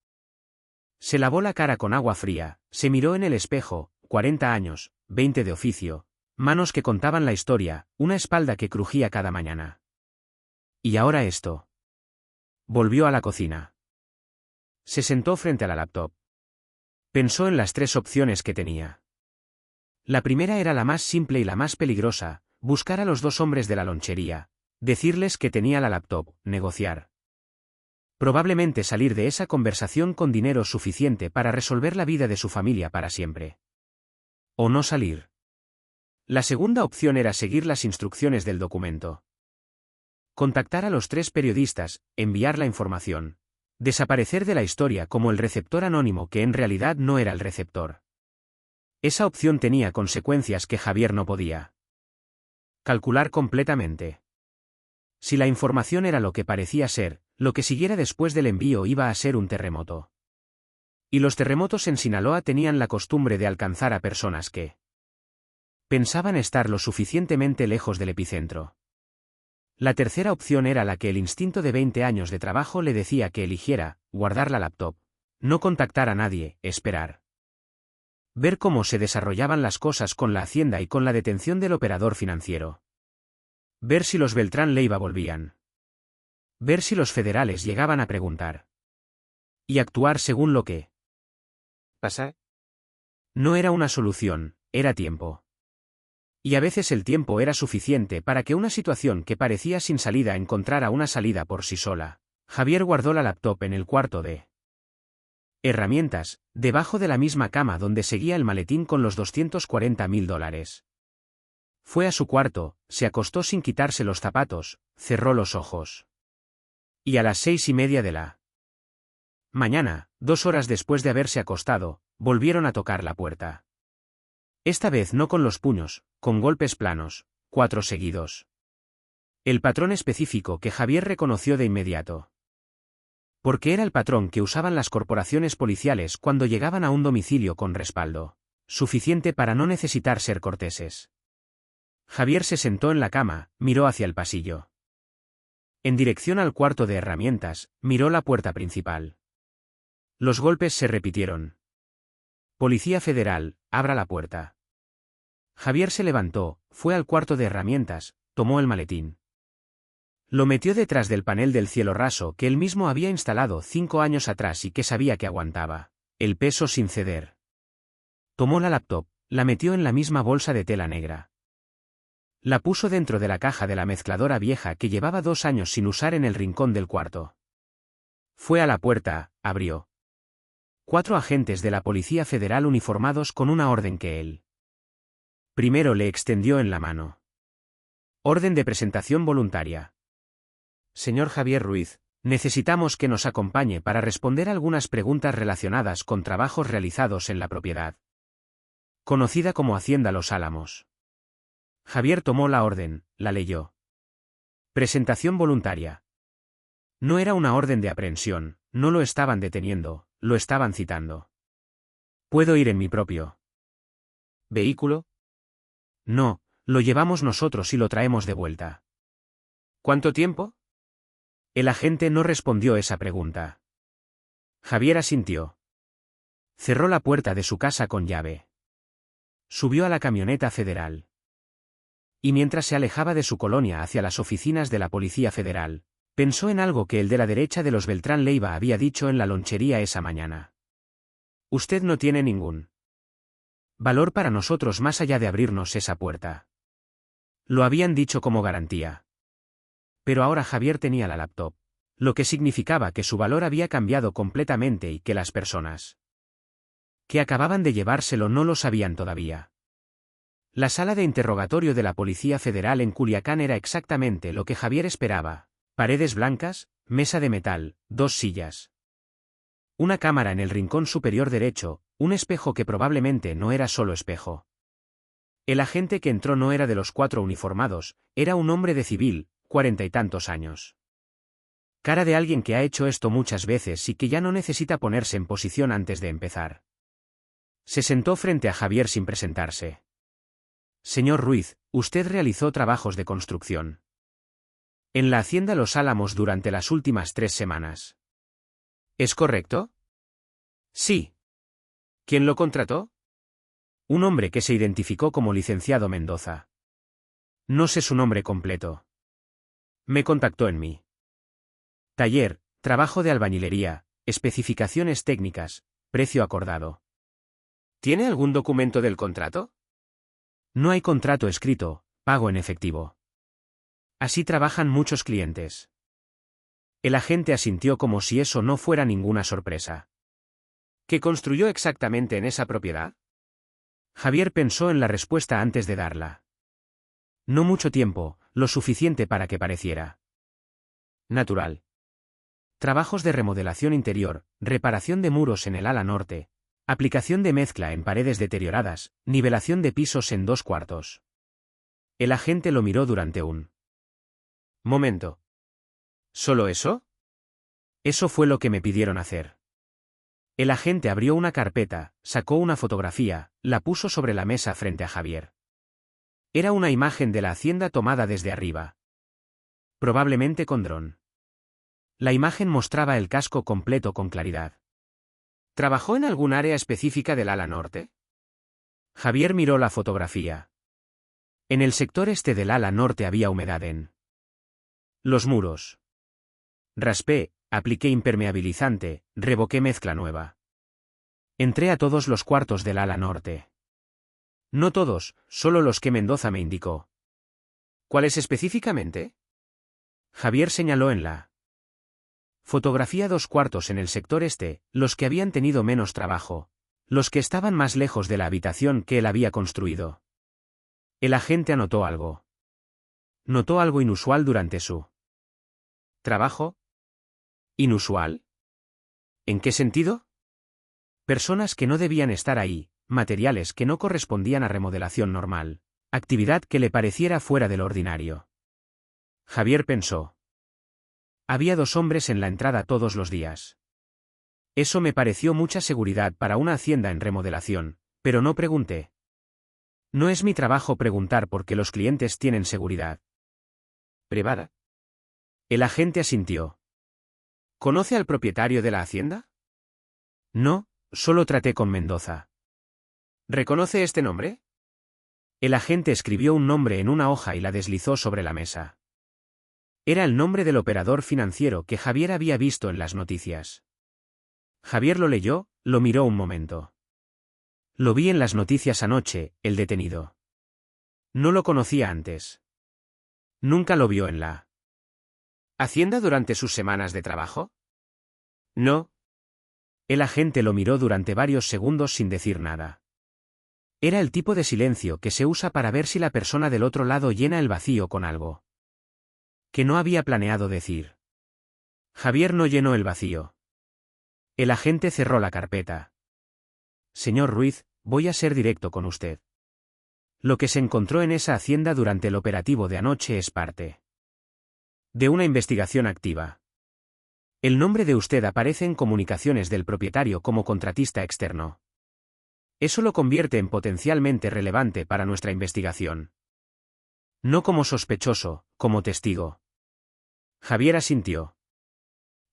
Se lavó la cara con agua fría, se miró en el espejo, 40 años, 20 de oficio, manos que contaban la historia, una espalda que crujía cada mañana. ¿Y ahora esto? Volvió a la cocina. Se sentó frente a la laptop. Pensó en las 3 opciones que tenía. La primera era la más simple y la más peligrosa: buscar a los 2 hombres de la lonchería, decirles que tenía la laptop, negociar. Probablemente salir de esa conversación con dinero suficiente para resolver la vida de su familia para siempre. O no salir. La segunda opción era seguir las instrucciones del documento. Contactar a los 3 periodistas, enviar la información. Desaparecer de la historia como el receptor anónimo que en realidad no era el receptor. Esa opción tenía consecuencias que Javier no podía calcular completamente. Si la información era lo que parecía ser, lo que siguiera después del envío iba a ser un terremoto. Y los terremotos en Sinaloa tenían la costumbre de alcanzar a personas que pensaban estar lo suficientemente lejos del epicentro. La tercera opción era la que el instinto de 20 años de trabajo le decía que eligiera: guardar la laptop, no contactar a nadie, esperar. Ver cómo se desarrollaban las cosas con la Hacienda y con la detención del operador financiero. Ver si los Beltrán Leiva volvían. Ver si los federales llegaban a preguntar. Y actuar según lo que pasa. No era una solución, era tiempo. Y a veces el tiempo era suficiente para que una situación que parecía sin salida encontrara una salida por sí sola. Javier guardó la laptop en el cuarto de herramientas, debajo de la misma cama donde seguía el maletín con los $240.000. Fue a su cuarto, se acostó sin quitarse los zapatos, cerró los ojos. Y a las 6:30 de la mañana, 2 horas después de haberse acostado, volvieron a tocar la puerta. Esta vez no con los puños, con golpes planos, 4 seguidos. El patrón específico que Javier reconoció de inmediato. Porque era el patrón que usaban las corporaciones policiales cuando llegaban a un domicilio con respaldo suficiente para no necesitar ser corteses. Javier se sentó en la cama, miró hacia el pasillo. En dirección al cuarto de herramientas, miró la puerta principal. Los golpes se repitieron. Policía Federal, abra la puerta. Javier se levantó, fue al cuarto de herramientas, tomó el maletín. Lo metió detrás del panel del cielo raso que él mismo había instalado 5 años atrás y que sabía que aguantaba el peso sin ceder. Tomó la laptop, la metió en la misma bolsa de tela negra. La puso dentro de la caja de la mezcladora vieja que llevaba 2 años sin usar en el rincón del cuarto. Fue a la puerta, abrió. 4 agentes de la Policía Federal uniformados con una orden que él primero le extendió en la mano. Orden de presentación voluntaria. Señor Javier Ruiz, necesitamos que nos acompañe para responder algunas preguntas relacionadas con trabajos realizados en la propiedad conocida como Hacienda Los Álamos. Javier tomó la orden, la leyó. Presentación voluntaria. No era una orden de aprehensión, no lo estaban deteniendo, lo estaban citando. ¿Puedo ir en mi propio vehículo? No, lo llevamos nosotros y lo traemos de vuelta. ¿Cuánto tiempo? El agente no respondió esa pregunta. Javier asintió. Cerró la puerta de su casa con llave. Subió a la camioneta federal. Y mientras se alejaba de su colonia hacia las oficinas de la Policía Federal, pensó en algo que el de la derecha de los Beltrán Leiva había dicho en la lonchería esa mañana. Usted no tiene ningún valor para nosotros más allá de abrirnos esa puerta. Lo habían dicho como garantía. Pero ahora Javier tenía la laptop, lo que significaba que su valor había cambiado completamente y que las personas que acababan de llevárselo no lo sabían todavía. La sala de interrogatorio de la Policía Federal en Culiacán era exactamente lo que Javier esperaba. Paredes blancas, mesa de metal, 2 sillas. Una cámara en el rincón superior derecho, un espejo que probablemente no era solo espejo. El agente que entró no era de los 4 uniformados, era un hombre de civil, 40 y tantos años. Cara de alguien que ha hecho esto muchas veces y que ya no necesita ponerse en posición antes de empezar. Se sentó frente a Javier sin presentarse. Señor Ruiz, usted realizó trabajos de construcción en la Hacienda Los Álamos durante las últimas 3 semanas. ¿Es correcto? Sí. ¿Quién lo contrató? Un hombre que se identificó como licenciado Mendoza. No sé su nombre completo. Me contactó en mi taller, trabajo de albañilería, especificaciones técnicas, precio acordado. ¿Tiene algún documento del contrato? No hay contrato escrito, pago en efectivo. Así trabajan muchos clientes. El agente asintió como si eso no fuera ninguna sorpresa. ¿Qué construyó exactamente en esa propiedad? Javier pensó en la respuesta antes de darla. No mucho tiempo, lo suficiente para que pareciera natural. Trabajos de remodelación interior, reparación de muros en el ala norte, aplicación de mezcla en paredes deterioradas, nivelación de pisos en 2 cuartos. El agente lo miró durante un momento. ¿Solo eso? Eso fue lo que me pidieron hacer. El agente abrió una carpeta, sacó una fotografía, la puso sobre la mesa frente a Javier. Era una imagen de la hacienda tomada desde arriba. Probablemente con dron. La imagen mostraba el casco completo con claridad. ¿Trabajó en algún área específica del ala norte? Javier miró la fotografía. En el sector este del ala norte había humedad en los muros. Raspé, apliqué impermeabilizante, revoqué mezcla nueva. Entré a todos los cuartos del ala norte. No todos, solo los que Mendoza me indicó. ¿Cuáles específicamente? Javier señaló en la fotografía 2 cuartos en el sector este, los que habían tenido menos trabajo, los que estaban más lejos de la habitación que él había construido. El agente anotó algo. Notó algo inusual durante su trabajo. ¿Inusual? ¿En qué sentido? Personas que no debían estar ahí, materiales que no correspondían a remodelación normal, actividad que le pareciera fuera del ordinario. Javier pensó. Había 2 hombres en la entrada todos los días. Eso me pareció mucha seguridad para una hacienda en remodelación, pero no pregunté. No es mi trabajo preguntar por qué los clientes tienen seguridad privada. El agente asintió. ¿Conoce al propietario de la hacienda? No, solo traté con Mendoza. ¿Reconoce este nombre? El agente escribió un nombre en una hoja y la deslizó sobre la mesa. Era el nombre del operador financiero que Javier había visto en las noticias. Javier lo leyó, lo miró un momento. Lo vi en las noticias anoche, el detenido. No lo conocía antes. ¿Nunca lo vio en la Hacienda durante sus semanas de trabajo? No. El agente lo miró durante varios segundos sin decir nada. Era el tipo de silencio que se usa para ver si la persona del otro lado llena el vacío con algo que no había planeado decir. Javier no llenó el vacío. El agente cerró la carpeta. Señor Ruiz, voy a ser directo con usted. Lo que se encontró en esa hacienda durante el operativo de anoche es parte de una investigación activa. El nombre de usted aparece en comunicaciones del propietario como contratista externo. Eso lo convierte en potencialmente relevante para nuestra investigación. No como sospechoso, como testigo. Javier asintió.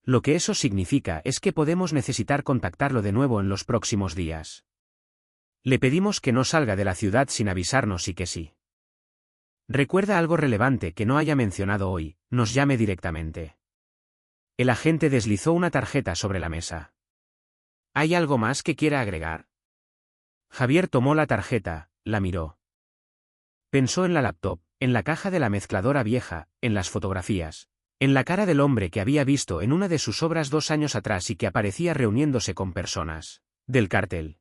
Lo que eso significa es que podemos necesitar contactarlo de nuevo en los próximos días. Le pedimos que no salga de la ciudad sin avisarnos y que sí. ¿Recuerda algo relevante que no haya mencionado hoy? Nos llame directamente. El agente deslizó una tarjeta sobre la mesa. ¿Hay algo más que quiera agregar? Javier tomó la tarjeta, la miró. Pensó en la laptop, en la caja de la mezcladora vieja, en las fotografías, en la cara del hombre que había visto en una de sus obras 2 años atrás y que aparecía reuniéndose con personas del cártel.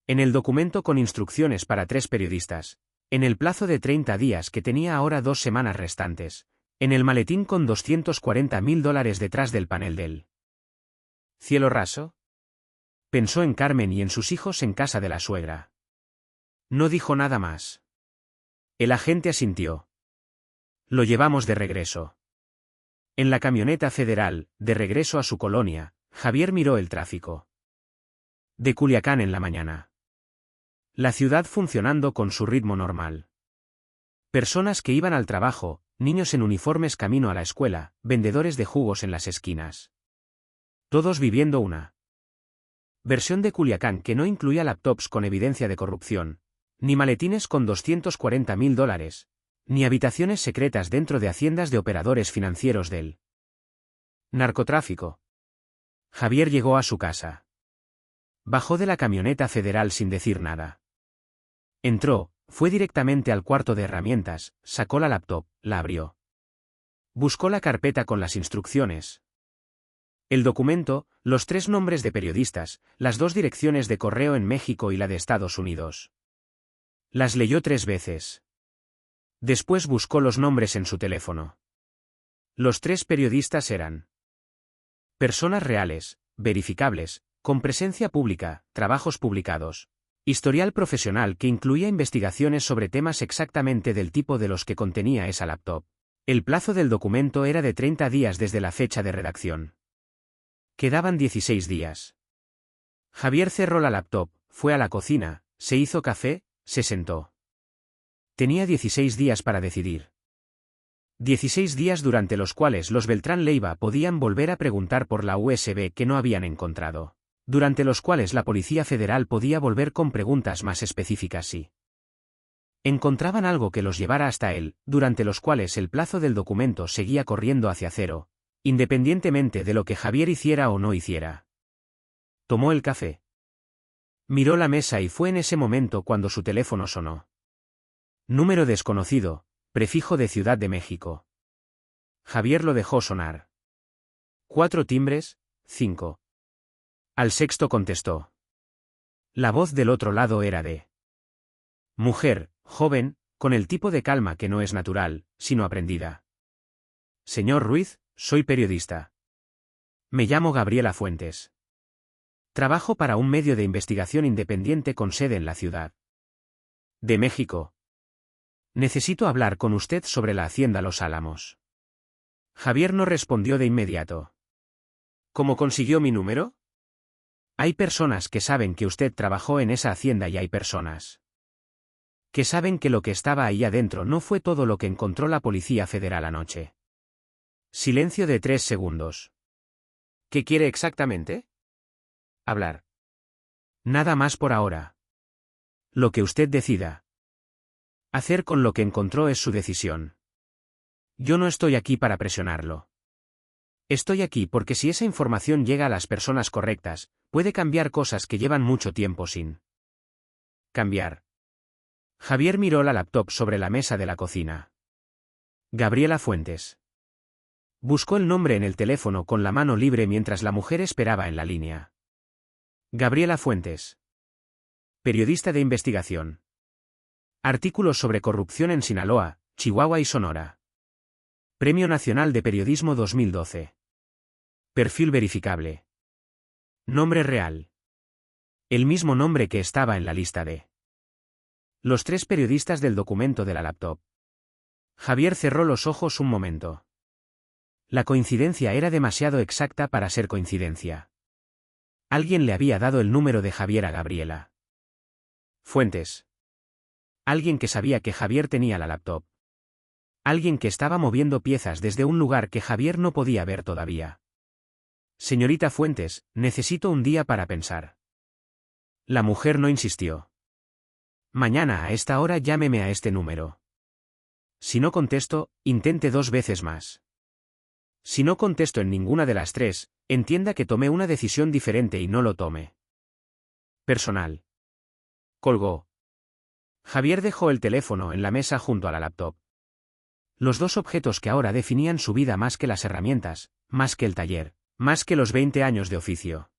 En el documento con instrucciones para 3 periodistas, en el plazo de 30 días que tenía ahora 2 semanas restantes, en el maletín con $240.000 detrás del panel del cielo raso. Pensó en Carmen y en sus hijos en casa de la suegra. No dijo nada más. El agente asintió. Lo llevamos de regreso. En la camioneta federal, de regreso a su colonia, Javier miró el tráfico de Culiacán en la mañana. La ciudad funcionando con su ritmo normal. Personas que iban al trabajo, niños en uniformes camino a la escuela, vendedores de jugos en las esquinas. Todos viviendo una versión de Culiacán que no incluía laptops con evidencia de corrupción, ni maletines con $240.000, ni habitaciones secretas dentro de haciendas de operadores financieros del narcotráfico. Javier llegó a su casa. Bajó de la camioneta federal sin decir nada. Entró, fue directamente al cuarto de herramientas, sacó la laptop, la abrió. Buscó la carpeta con las instrucciones. El documento, los 3 nombres de periodistas, las 2 direcciones de correo en México y la de Estados Unidos. Las leyó 3 veces. Después buscó los nombres en su teléfono. Los 3 periodistas eran personas reales, verificables, con presencia pública, trabajos publicados, historial profesional que incluía investigaciones sobre temas exactamente del tipo de los que contenía esa laptop. El plazo del documento era de 30 días desde la fecha de redacción. Quedaban 16 días. Javier cerró la laptop, fue a la cocina, se hizo café, se sentó. Tenía 16 días para decidir. 16 días durante los cuales los Beltrán Leiva podían volver a preguntar por la USB que no habían encontrado. Durante los cuales la Policía Federal podía volver con preguntas más específicas si encontraban algo que los llevara hasta él, durante los cuales el plazo del documento seguía corriendo hacia cero, independientemente de lo que Javier hiciera o no hiciera. Tomó el café. Miró la mesa y fue en ese momento cuando su teléfono sonó. Número desconocido, prefijo de Ciudad de México. Javier lo dejó sonar. 4 timbres, 5. Al sexto contestó. La voz del otro lado era de mujer, joven, con el tipo de calma que no es natural, sino aprendida. Señor Ruiz, soy periodista. Me llamo Gabriela Fuentes. Trabajo para un medio de investigación independiente con sede en la Ciudad de México. Necesito hablar con usted sobre la Hacienda Los Álamos. Javier no respondió de inmediato. ¿Cómo consiguió mi número? Hay personas que saben que usted trabajó en esa hacienda y hay personas que saben que lo que estaba ahí adentro no fue todo lo que encontró la Policía Federal anoche. Silencio de 3 segundos. ¿Qué quiere exactamente? Hablar. Nada más por ahora. Lo que usted decida hacer con lo que encontró es su decisión. Yo no estoy aquí para presionarlo. Estoy aquí porque si esa información llega a las personas correctas, puede cambiar cosas que llevan mucho tiempo sin cambiar. Javier miró la laptop sobre la mesa de la cocina. Gabriela Fuentes. Buscó el nombre en el teléfono con la mano libre mientras la mujer esperaba en la línea. Gabriela Fuentes. Periodista de investigación. Artículos sobre corrupción en Sinaloa, Chihuahua y Sonora. Premio Nacional de Periodismo 2012. Perfil verificable. Nombre real. El mismo nombre que estaba en la lista de los 3 periodistas del documento de la laptop. Javier cerró los ojos un momento. La coincidencia era demasiado exacta para ser coincidencia. Alguien le había dado el número de Javier a Gabriela Fuentes. Alguien que sabía que Javier tenía la laptop. Alguien que estaba moviendo piezas desde un lugar que Javier no podía ver todavía. Señorita Fuentes, necesito un día para pensar. La mujer no insistió. Mañana a esta hora llámeme a este número. Si no contesto, intente 2 veces más. Si no contesto en ninguna de las 3, entienda que tomé una decisión diferente y no lo tome personal. Colgó. Javier dejó el teléfono en la mesa junto a la laptop. Los 2 objetos que ahora definían su vida más que las herramientas, más que el taller, más que los 20 años de oficio.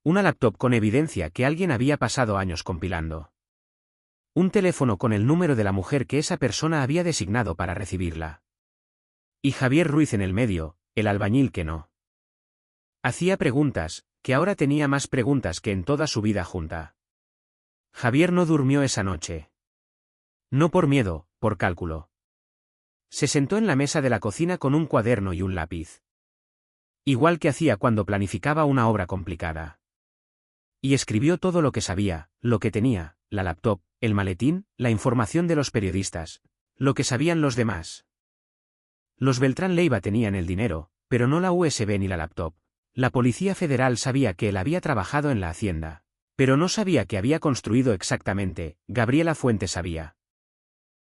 Una laptop con evidencia que alguien había pasado años compilando. Un teléfono con el número de la mujer que esa persona había designado para recibirla. Y Javier Ruiz en el medio, el albañil que no hacía preguntas, que ahora tenía más preguntas que en toda su vida junta. Javier no durmió esa noche. No por miedo, por cálculo. Se sentó en la mesa de la cocina con un cuaderno y un lápiz. Igual que hacía cuando planificaba una obra complicada. Y escribió todo lo que sabía, lo que tenía, la laptop, el maletín, la información de los periodistas, lo que sabían los demás. Los Beltrán Leiva tenían el dinero, pero no la USB ni la laptop. La Policía Federal sabía que él había trabajado en la Hacienda, pero no sabía que había construido exactamente. Gabriela Fuentes sabía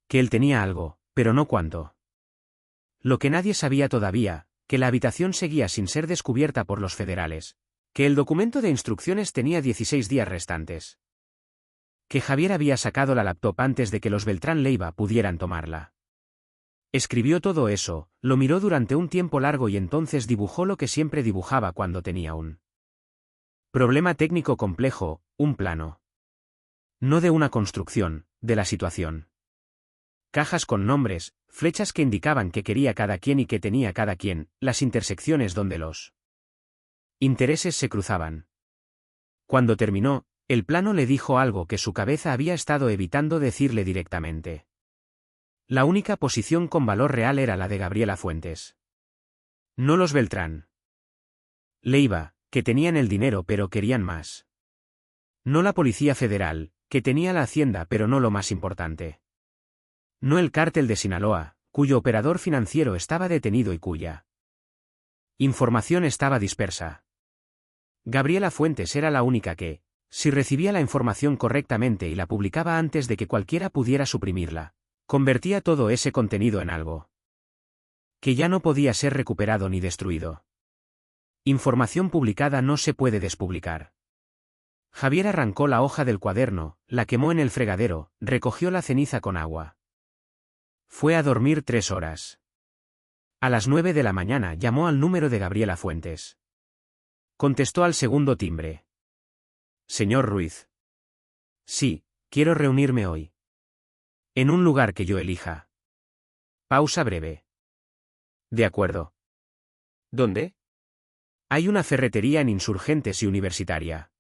que él tenía algo, pero no cuánto. Lo que nadie sabía todavía, que la habitación seguía sin ser descubierta por los federales, que el documento de instrucciones tenía 16 días restantes. Que Javier había sacado la laptop antes de que los Beltrán Leiva pudieran tomarla. Escribió todo eso, lo miró durante un tiempo largo y entonces dibujó lo que siempre dibujaba cuando tenía un problema técnico complejo, un plano. No de una construcción, de la situación. Cajas con nombres, flechas que indicaban qué quería cada quien y qué tenía cada quien, las intersecciones donde los intereses se cruzaban. Cuando terminó, el plano le dijo algo que su cabeza había estado evitando decirle directamente. La única posición con valor real era la de Gabriela Fuentes. No los Beltrán Leiva, que tenían el dinero pero querían más. No la Policía Federal, que tenía la Hacienda pero no lo más importante. No el cártel de Sinaloa, cuyo operador financiero estaba detenido y cuya información estaba dispersa. Gabriela Fuentes era la única que, si recibía la información correctamente y la publicaba antes de que cualquiera pudiera suprimirla, convertía todo ese contenido en algo que ya no podía ser recuperado ni destruido. Información publicada no se puede despublicar. Javier arrancó la hoja del cuaderno, la quemó en el fregadero, recogió la ceniza con agua. Fue a dormir 3 horas. A las 9 de la mañana llamó al número de Gabriela Fuentes. Contestó al segundo timbre. Señor Ruiz. Sí, quiero reunirme hoy. En un lugar que yo elija. Pausa breve. De acuerdo. ¿Dónde? Hay una ferretería en Insurgentes y Universitaria.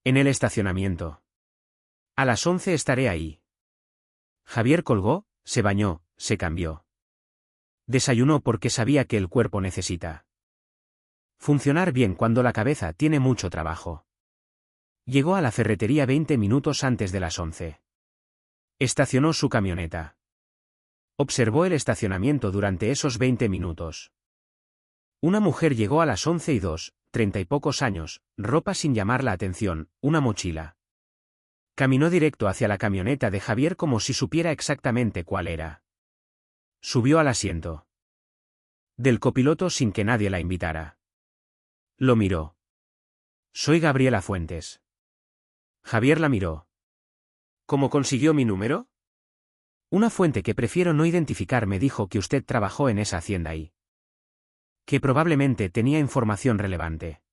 En el estacionamiento. A las 11 estaré ahí. Javier colgó, se bañó, se cambió. Desayunó porque sabía que el cuerpo necesita funcionar bien cuando la cabeza tiene mucho trabajo. Llegó a la ferretería 20 minutos antes de las 11. Estacionó su camioneta. Observó el estacionamiento durante esos 20 minutos. Una mujer llegó a las 11:02, 30 y pocos años, ropa sin llamar la atención, una mochila. Caminó directo hacia la camioneta de Javier como si supiera exactamente cuál era. Subió al asiento del copiloto sin que nadie la invitara. Lo miró. Soy Gabriela Fuentes. Javier la miró. ¿Cómo consiguió mi número? Una fuente que prefiero no identificar me dijo que usted trabajó en esa hacienda y que probablemente tenía información relevante.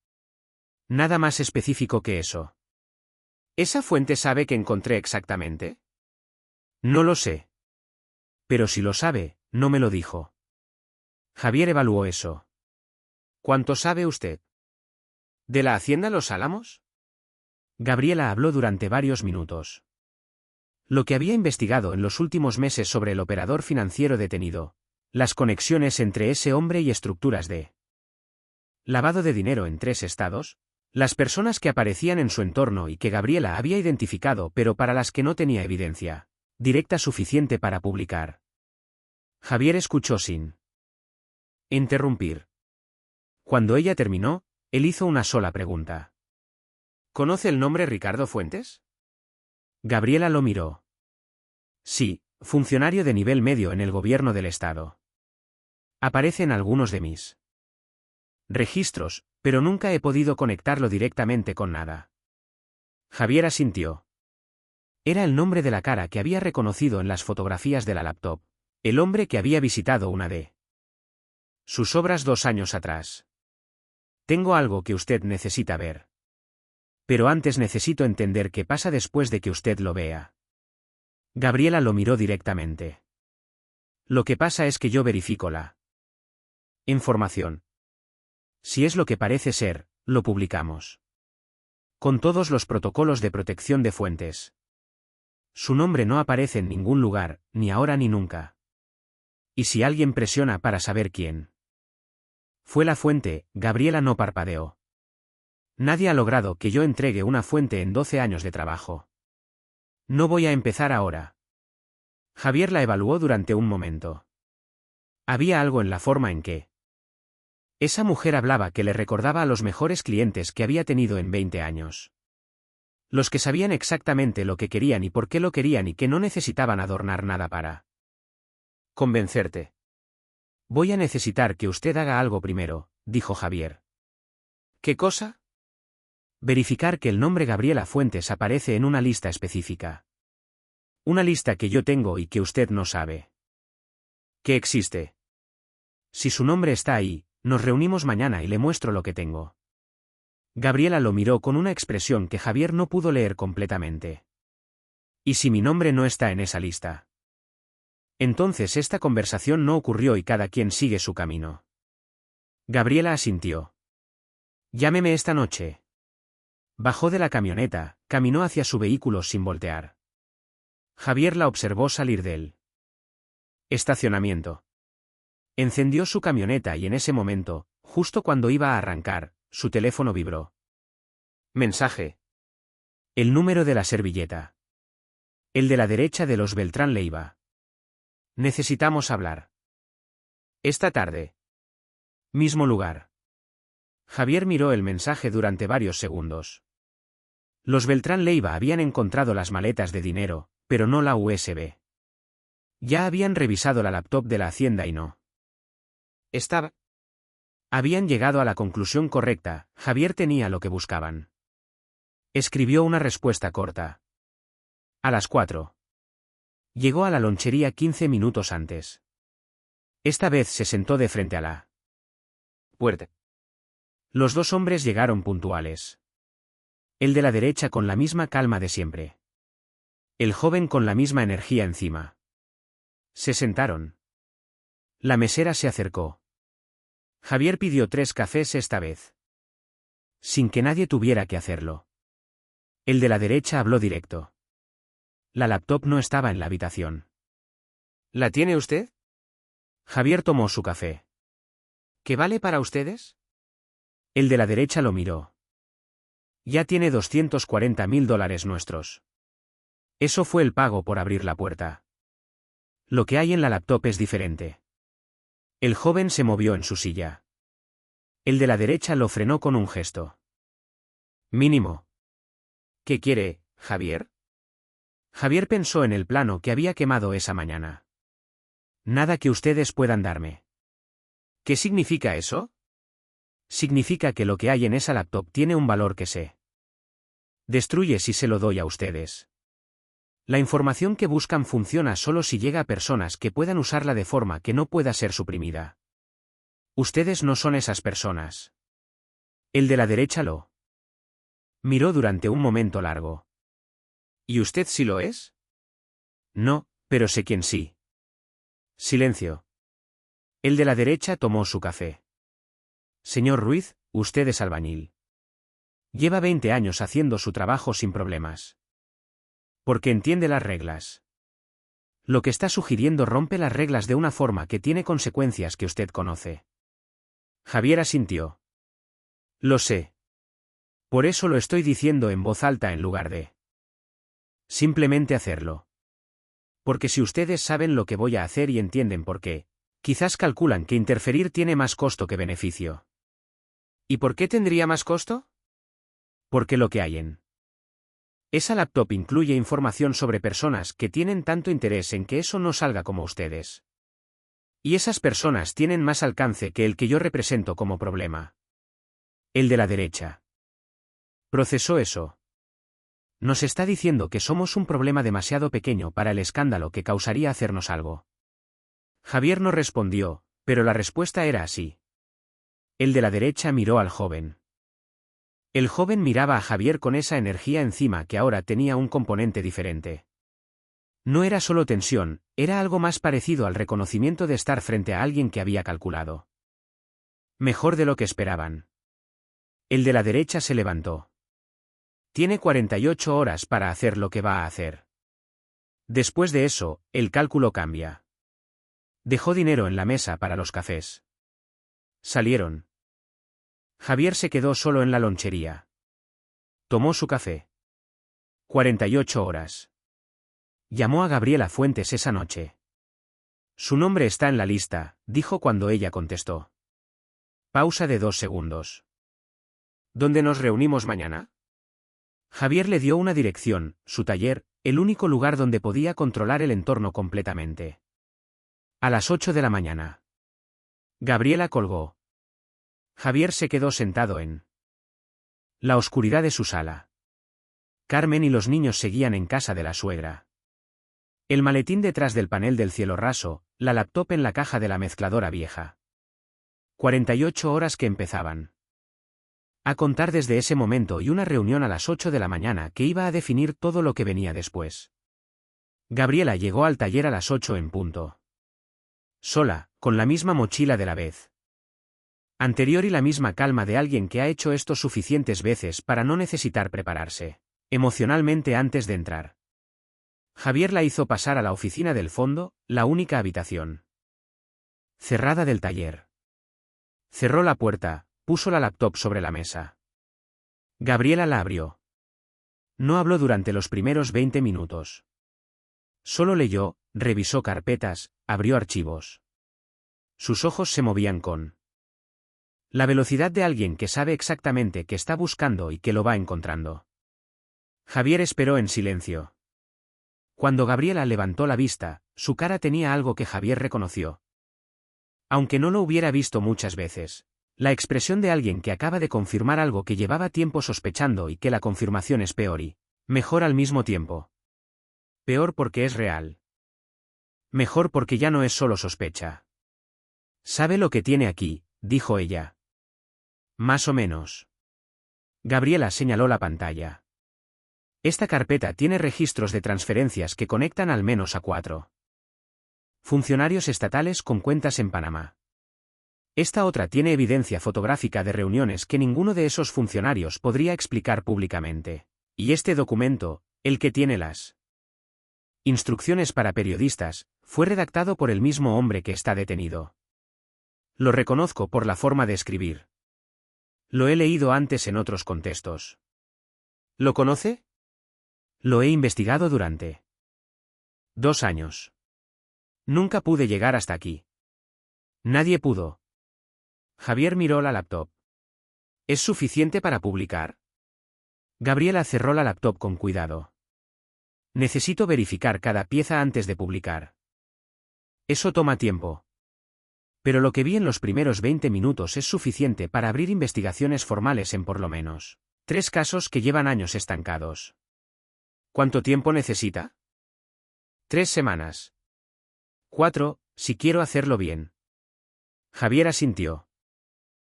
Nada más específico que eso. ¿Esa fuente sabe qué encontré exactamente? No lo sé. Pero si lo sabe, no me lo dijo. Javier evaluó eso. ¿Cuánto sabe usted? ¿De la hacienda Los Álamos? Gabriela habló durante varios minutos. Lo que había investigado en los últimos meses sobre el operador financiero detenido, las conexiones entre ese hombre y estructuras de lavado de dinero en 3 estados, las personas que aparecían en su entorno y que Gabriela había identificado pero para las que no tenía evidencia directa suficiente para publicar. Javier escuchó sin interrumpir. Cuando ella terminó, él hizo una sola pregunta. ¿Conoce el nombre Ricardo Fuentes? Gabriela lo miró. Sí, funcionario de nivel medio en el gobierno del estado. Aparece en algunos de mis registros, pero nunca he podido conectarlo directamente con nada. Javier asintió. Era el nombre de la cara que había reconocido en las fotografías de la laptop, el hombre que había visitado una de sus obras 2 años atrás. Tengo algo que usted necesita ver. Pero antes necesito entender qué pasa después de que usted lo vea. Gabriela lo miró directamente. Lo que pasa es que yo verifico la información. Si es lo que parece ser, lo publicamos. Con todos los protocolos de protección de fuentes. Su nombre no aparece en ningún lugar, ni ahora ni nunca. ¿Y si alguien presiona para saber quién fue la fuente? Gabriela no parpadeó. Nadie ha logrado que yo entregue una fuente en 12 años de trabajo. No voy a empezar ahora. Javier la evaluó durante un momento. Había algo en la forma en que esa mujer hablaba que le recordaba a los mejores clientes que había tenido en 20 años. Los que sabían exactamente lo que querían y por qué lo querían y que no necesitaban adornar nada para convencerte. Voy a necesitar que usted haga algo primero, dijo Javier. ¿Qué cosa? Verificar que el nombre Gabriela Fuentes aparece en una lista específica. Una lista que yo tengo y que usted no sabe que existe. Si su nombre está ahí, nos reunimos mañana y le muestro lo que tengo. Gabriela lo miró con una expresión que Javier no pudo leer completamente. ¿Y si mi nombre no está en esa lista? Entonces esta conversación no ocurrió y cada quien sigue su camino. Gabriela asintió. Llámeme esta noche. Bajó de la camioneta, caminó hacia su vehículo sin voltear. Javier la observó salir del estacionamiento. Encendió su camioneta y en ese momento, justo cuando iba a arrancar, su teléfono vibró. Mensaje. El número de la servilleta. El de la derecha de los Beltrán Leiva. Necesitamos hablar. Esta tarde. Mismo lugar. Javier miró el mensaje durante varios segundos. Los Beltrán Leiva habían encontrado las maletas de dinero, pero no la USB. Ya habían revisado la laptop de la hacienda y no estaba. Habían llegado a la conclusión correcta, Javier tenía lo que buscaban. Escribió una respuesta corta. A las 4. Llegó a la lonchería 15 minutos antes. Esta vez se sentó de frente a la puerta. Los 2 hombres llegaron puntuales. El de la derecha con la misma calma de siempre. El joven con la misma energía encima. Se sentaron. La mesera se acercó. Javier pidió 3 cafés esta vez. Sin que nadie tuviera que hacerlo. El de la derecha habló directo. La laptop no estaba en la habitación. ¿La tiene usted? Javier tomó su café. ¿Qué vale para ustedes? El de la derecha lo miró. Ya tiene $240.000 nuestros. Eso fue el pago por abrir la puerta. Lo que hay en la laptop es diferente. El joven se movió en su silla. El de la derecha lo frenó con un gesto. Mínimo. ¿Qué quiere, Javier? Javier pensó en el plano que había quemado esa mañana. Nada que ustedes puedan darme. ¿Qué significa eso? Significa que lo que hay en esa laptop tiene un valor que se destruye si se lo doy a ustedes. La información que buscan funciona solo si llega a personas que puedan usarla de forma que no pueda ser suprimida. Ustedes no son esas personas. El de la derecha lo miró durante un momento largo. ¿Y usted sí lo es? No, pero sé quién sí. Silencio. El de la derecha tomó su café. Señor Ruiz, usted es albañil. Lleva 20 años haciendo su trabajo sin problemas. Porque entiende las reglas. Lo que está sugiriendo rompe las reglas de una forma que tiene consecuencias que usted conoce. Javier asintió. Lo sé. Por eso lo estoy diciendo en voz alta en lugar de simplemente hacerlo. Porque si ustedes saben lo que voy a hacer y entienden por qué, quizás calculan que interferir tiene más costo que beneficio. ¿Y por qué tendría más costo? Porque lo que hay en esa laptop incluye información sobre personas que tienen tanto interés en que eso no salga como ustedes. Y esas personas tienen más alcance que el que yo represento como problema. El de la derecha procesó eso. Nos está diciendo que somos un problema demasiado pequeño para el escándalo que causaría hacernos algo. Javier no respondió, pero la respuesta era así. El de la derecha miró al joven. El joven miraba a Javier con esa energía encima que ahora tenía un componente diferente. No era solo tensión, era algo más parecido al reconocimiento de estar frente a alguien que había calculado mejor de lo que esperaban. El de la derecha se levantó. Tiene 48 horas para hacer lo que va a hacer. Después de eso, el cálculo cambia. Dejó dinero en la mesa para los cafés. Salieron. Javier se quedó solo en la lonchería. Tomó su café. 48 horas. Llamó a Gabriela Fuentes esa noche. Su nombre está en la lista, dijo cuando ella contestó. Pausa de 2 segundos. ¿Dónde nos reunimos mañana? Javier le dio una dirección, su taller, el único lugar donde podía controlar el entorno completamente. A las 8 de la mañana. Gabriela colgó. Javier se quedó sentado en la oscuridad de su sala. Carmen y los niños seguían en casa de la suegra. El maletín detrás del panel del cielo raso, la laptop en la caja de la mezcladora vieja. 48 horas que empezaban a contar desde ese momento y una reunión a las 8 de la mañana que iba a definir todo lo que venía después. Gabriela llegó al taller a las 8 en punto. Sola, con la misma mochila de la vez anterior y la misma calma de alguien que ha hecho esto suficientes veces para no necesitar prepararse emocionalmente antes de entrar. Javier la hizo pasar a la oficina del fondo, la única habitación cerrada del taller. Cerró la puerta, puso la laptop sobre la mesa. Gabriela la abrió. No habló durante los primeros 20 minutos. Solo leyó, revisó carpetas, abrió archivos. Sus ojos se movían con la velocidad de alguien que sabe exactamente qué está buscando y que lo va encontrando. Javier esperó en silencio. Cuando Gabriela levantó la vista, su cara tenía algo que Javier reconoció. Aunque no lo hubiera visto muchas veces. La expresión de alguien que acaba de confirmar algo que llevaba tiempo sospechando y que la confirmación es peor y mejor al mismo tiempo. Peor porque es real. Mejor porque ya no es solo sospecha. ¿Sabe lo que tiene aquí?, dijo ella. Más o menos. Gabriela señaló la pantalla. Esta carpeta tiene registros de transferencias que conectan al menos a 4 funcionarios estatales con cuentas en Panamá. Esta otra tiene evidencia fotográfica de reuniones que ninguno de esos funcionarios podría explicar públicamente. Y este documento, el que tiene las instrucciones para periodistas, fue redactado por el mismo hombre que está detenido. Lo reconozco por la forma de escribir. Lo he leído antes en otros contextos. ¿Lo conoce? Lo he investigado durante 2 años. Nunca pude llegar hasta aquí. Nadie pudo. Javier miró la laptop. ¿Es suficiente para publicar? Gabriela cerró la laptop con cuidado. Necesito verificar cada pieza antes de publicar. Eso toma tiempo. Pero lo que vi en los primeros 20 minutos es suficiente para abrir investigaciones formales en por lo menos 3 casos que llevan años estancados. ¿Cuánto tiempo necesita? 3 semanas. 4, si quiero hacerlo bien. Javier asintió.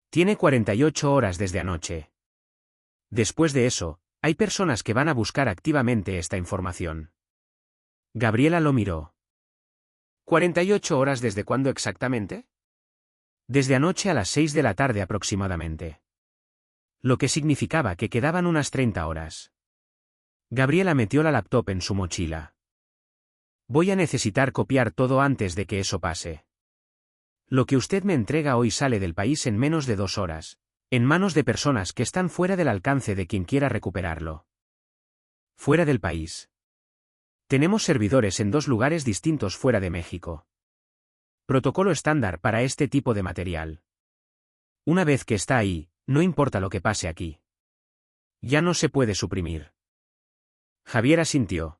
Tiene 48 horas desde anoche. Después de eso, hay personas que van a buscar activamente esta información. Gabriela lo miró. ¿48 horas desde cuándo exactamente? Desde anoche a las 6 de la tarde aproximadamente. Lo que significaba que quedaban unas 30 horas. Gabriela metió la laptop en su mochila. Voy a necesitar copiar todo antes de que eso pase. Lo que usted me entrega hoy sale del país en menos de 2 horas, en manos de personas que están fuera del alcance de quien quiera recuperarlo. Fuera del país. Tenemos servidores en 2 lugares distintos fuera de México. Protocolo estándar para este tipo de material. Una vez que está ahí, no importa lo que pase aquí. Ya no se puede suprimir. Javier asintió.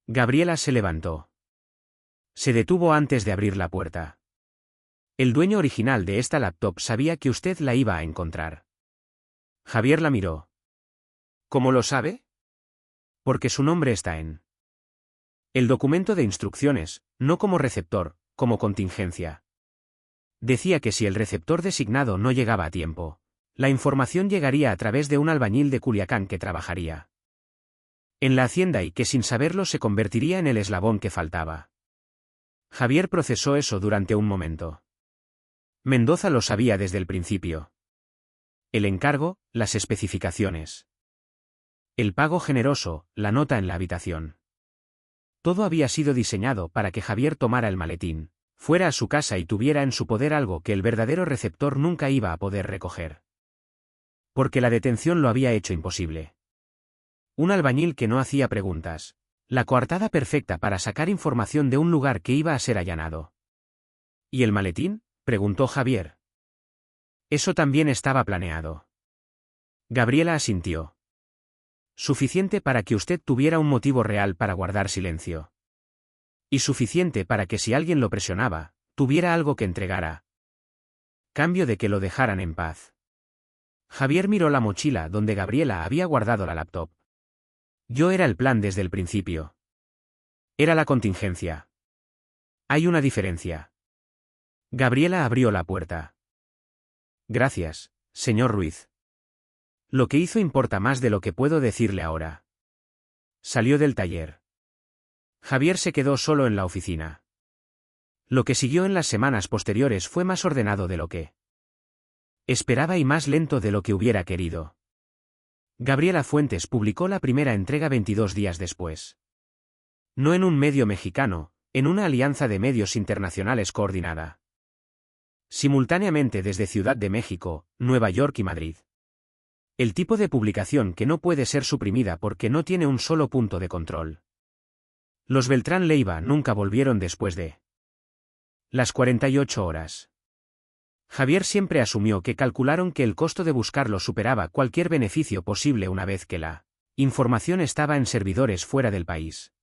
Gabriela se levantó. Se detuvo antes de abrir la puerta. El dueño original de esta laptop sabía que usted la iba a encontrar. Javier la miró. ¿Cómo lo sabe? Porque su nombre está en el documento de instrucciones, no como receptor, como contingencia. Decía que si el receptor designado no llegaba a tiempo, la información llegaría a través de un albañil de Culiacán que trabajaría en la hacienda y que sin saberlo se convertiría en el eslabón que faltaba. Javier procesó eso durante un momento. Mendoza lo sabía desde el principio. El encargo, las especificaciones. El pago generoso, la nota en la habitación. Todo había sido diseñado para que Javier tomara el maletín, fuera a su casa y tuviera en su poder algo que el verdadero receptor nunca iba a poder recoger. Porque la detención lo había hecho imposible. Un albañil que no hacía preguntas. La coartada perfecta para sacar información de un lugar que iba a ser allanado. ¿Y el maletín?, preguntó Javier. Eso también estaba planeado. Gabriela asintió. Suficiente para que usted tuviera un motivo real para guardar silencio. Y suficiente para que si alguien lo presionaba, tuviera algo que entregara. Cambio de que lo dejaran en paz. Javier miró la mochila donde Gabriela había guardado la laptop. Yo era el plan desde el principio. Era la contingencia. Hay una diferencia. Gabriela abrió la puerta. Gracias, señor Ruiz. Lo que hizo importa más de lo que puedo decirle ahora. Salió del taller. Javier se quedó solo en la oficina. Lo que siguió en las semanas posteriores fue más ordenado de lo que esperaba y más lento de lo que hubiera querido. Gabriela Fuentes publicó la primera entrega 22 días después. No en un medio mexicano, en una alianza de medios internacionales coordinada. Simultáneamente desde Ciudad de México, Nueva York y Madrid. El tipo de publicación que no puede ser suprimida porque no tiene un solo punto de control. Los Beltrán Leiva nunca volvieron después de las 48 horas. Javier siempre asumió que calcularon que el costo de buscarlo superaba cualquier beneficio posible una vez que la información estaba en servidores fuera del país.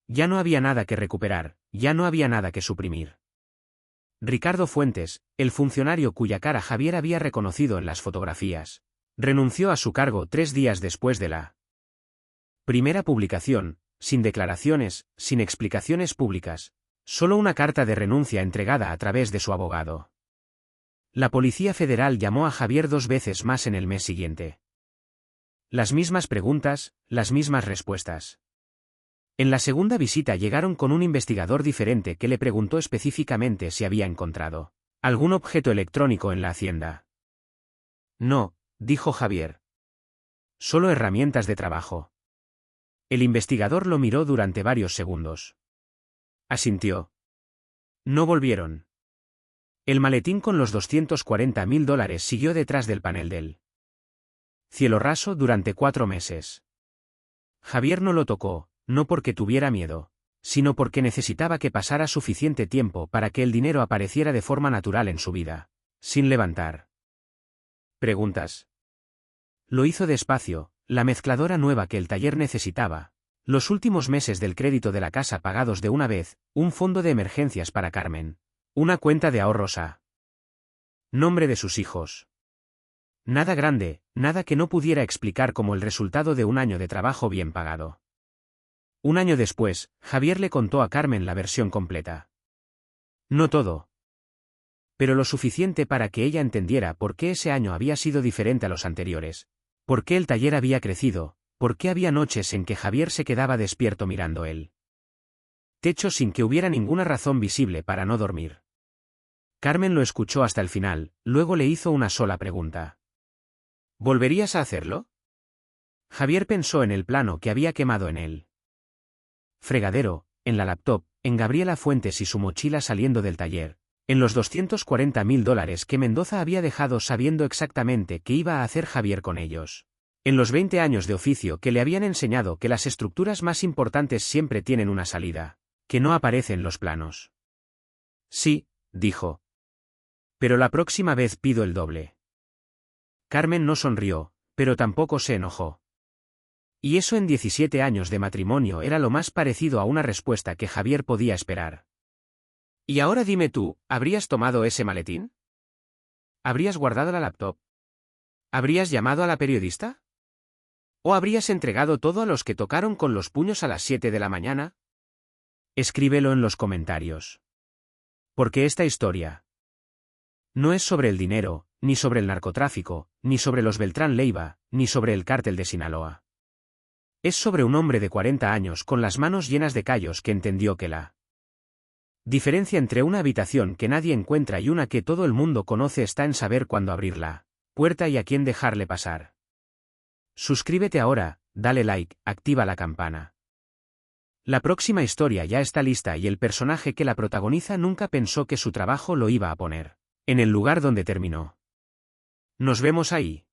Ya no había nada que recuperar, ya no había nada que suprimir. Ricardo Fuentes, el funcionario cuya cara Javier había reconocido en las fotografías, renunció a su cargo 3 días después de la primera publicación, sin declaraciones, sin explicaciones públicas, solo una carta de renuncia entregada a través de su abogado. La Policía Federal llamó a Javier 2 veces más en el mes siguiente. Las mismas preguntas, las mismas respuestas. En la segunda visita llegaron con un investigador diferente que le preguntó específicamente si había encontrado algún objeto electrónico en la hacienda. No, dijo Javier. Solo herramientas de trabajo. El investigador lo miró durante varios segundos. Asintió. No volvieron. El maletín con los $240.000 siguió detrás del panel del cielo raso durante 4 meses. Javier no lo tocó, no porque tuviera miedo, sino porque necesitaba que pasara suficiente tiempo para que el dinero apareciera de forma natural en su vida, sin levantar preguntas. Lo hizo despacio, la mezcladora nueva que el taller necesitaba, Los últimos meses del crédito de la casa pagados de una vez, un fondo de emergencias para Carmen. Una cuenta de ahorros a nombre de sus hijos. Nada grande, nada que no pudiera explicar como el resultado de un año de trabajo bien pagado. Un año después, Javier le contó a Carmen la versión completa. No todo, pero lo suficiente para que ella entendiera por qué ese año había sido diferente a los anteriores, por qué el taller había crecido, por qué había noches en que Javier se quedaba despierto mirando el techo sin que hubiera ninguna razón visible para no dormir. Carmen lo escuchó hasta el final, luego le hizo una sola pregunta. ¿Volverías a hacerlo? Javier pensó en el plano que había quemado en él. Fregadero, en la laptop, en Gabriela Fuentes y su mochila saliendo del taller, en los $240.000 que Mendoza había dejado sabiendo exactamente qué iba a hacer Javier con ellos. En los 20 años de oficio que le habían enseñado que las estructuras más importantes siempre tienen una salida, que no aparece en los planos. Sí, dijo. Pero la próxima vez pido el doble. Carmen no sonrió, pero tampoco se enojó. Y eso en 17 años de matrimonio era lo más parecido a una respuesta que Javier podía esperar. Y ahora dime tú, ¿habrías tomado ese maletín? ¿Habrías guardado la laptop? ¿Habrías llamado a la periodista? ¿O habrías entregado todo a los que tocaron con los puños a las 7 de la mañana? Escríbelo en los comentarios. Porque esta historia no es sobre el dinero, ni sobre el narcotráfico, ni sobre los Beltrán Leiva, ni sobre el cártel de Sinaloa. Es sobre un hombre de 40 años con las manos llenas de callos que entendió que la diferencia entre una habitación que nadie encuentra y una que todo el mundo conoce está en saber cuándo abrir la puerta y a quién dejarle pasar. Suscríbete ahora, dale like, activa la campana. La próxima historia ya está lista y el personaje que la protagoniza nunca pensó que su trabajo lo iba a poner en el lugar donde terminó. Nos vemos ahí.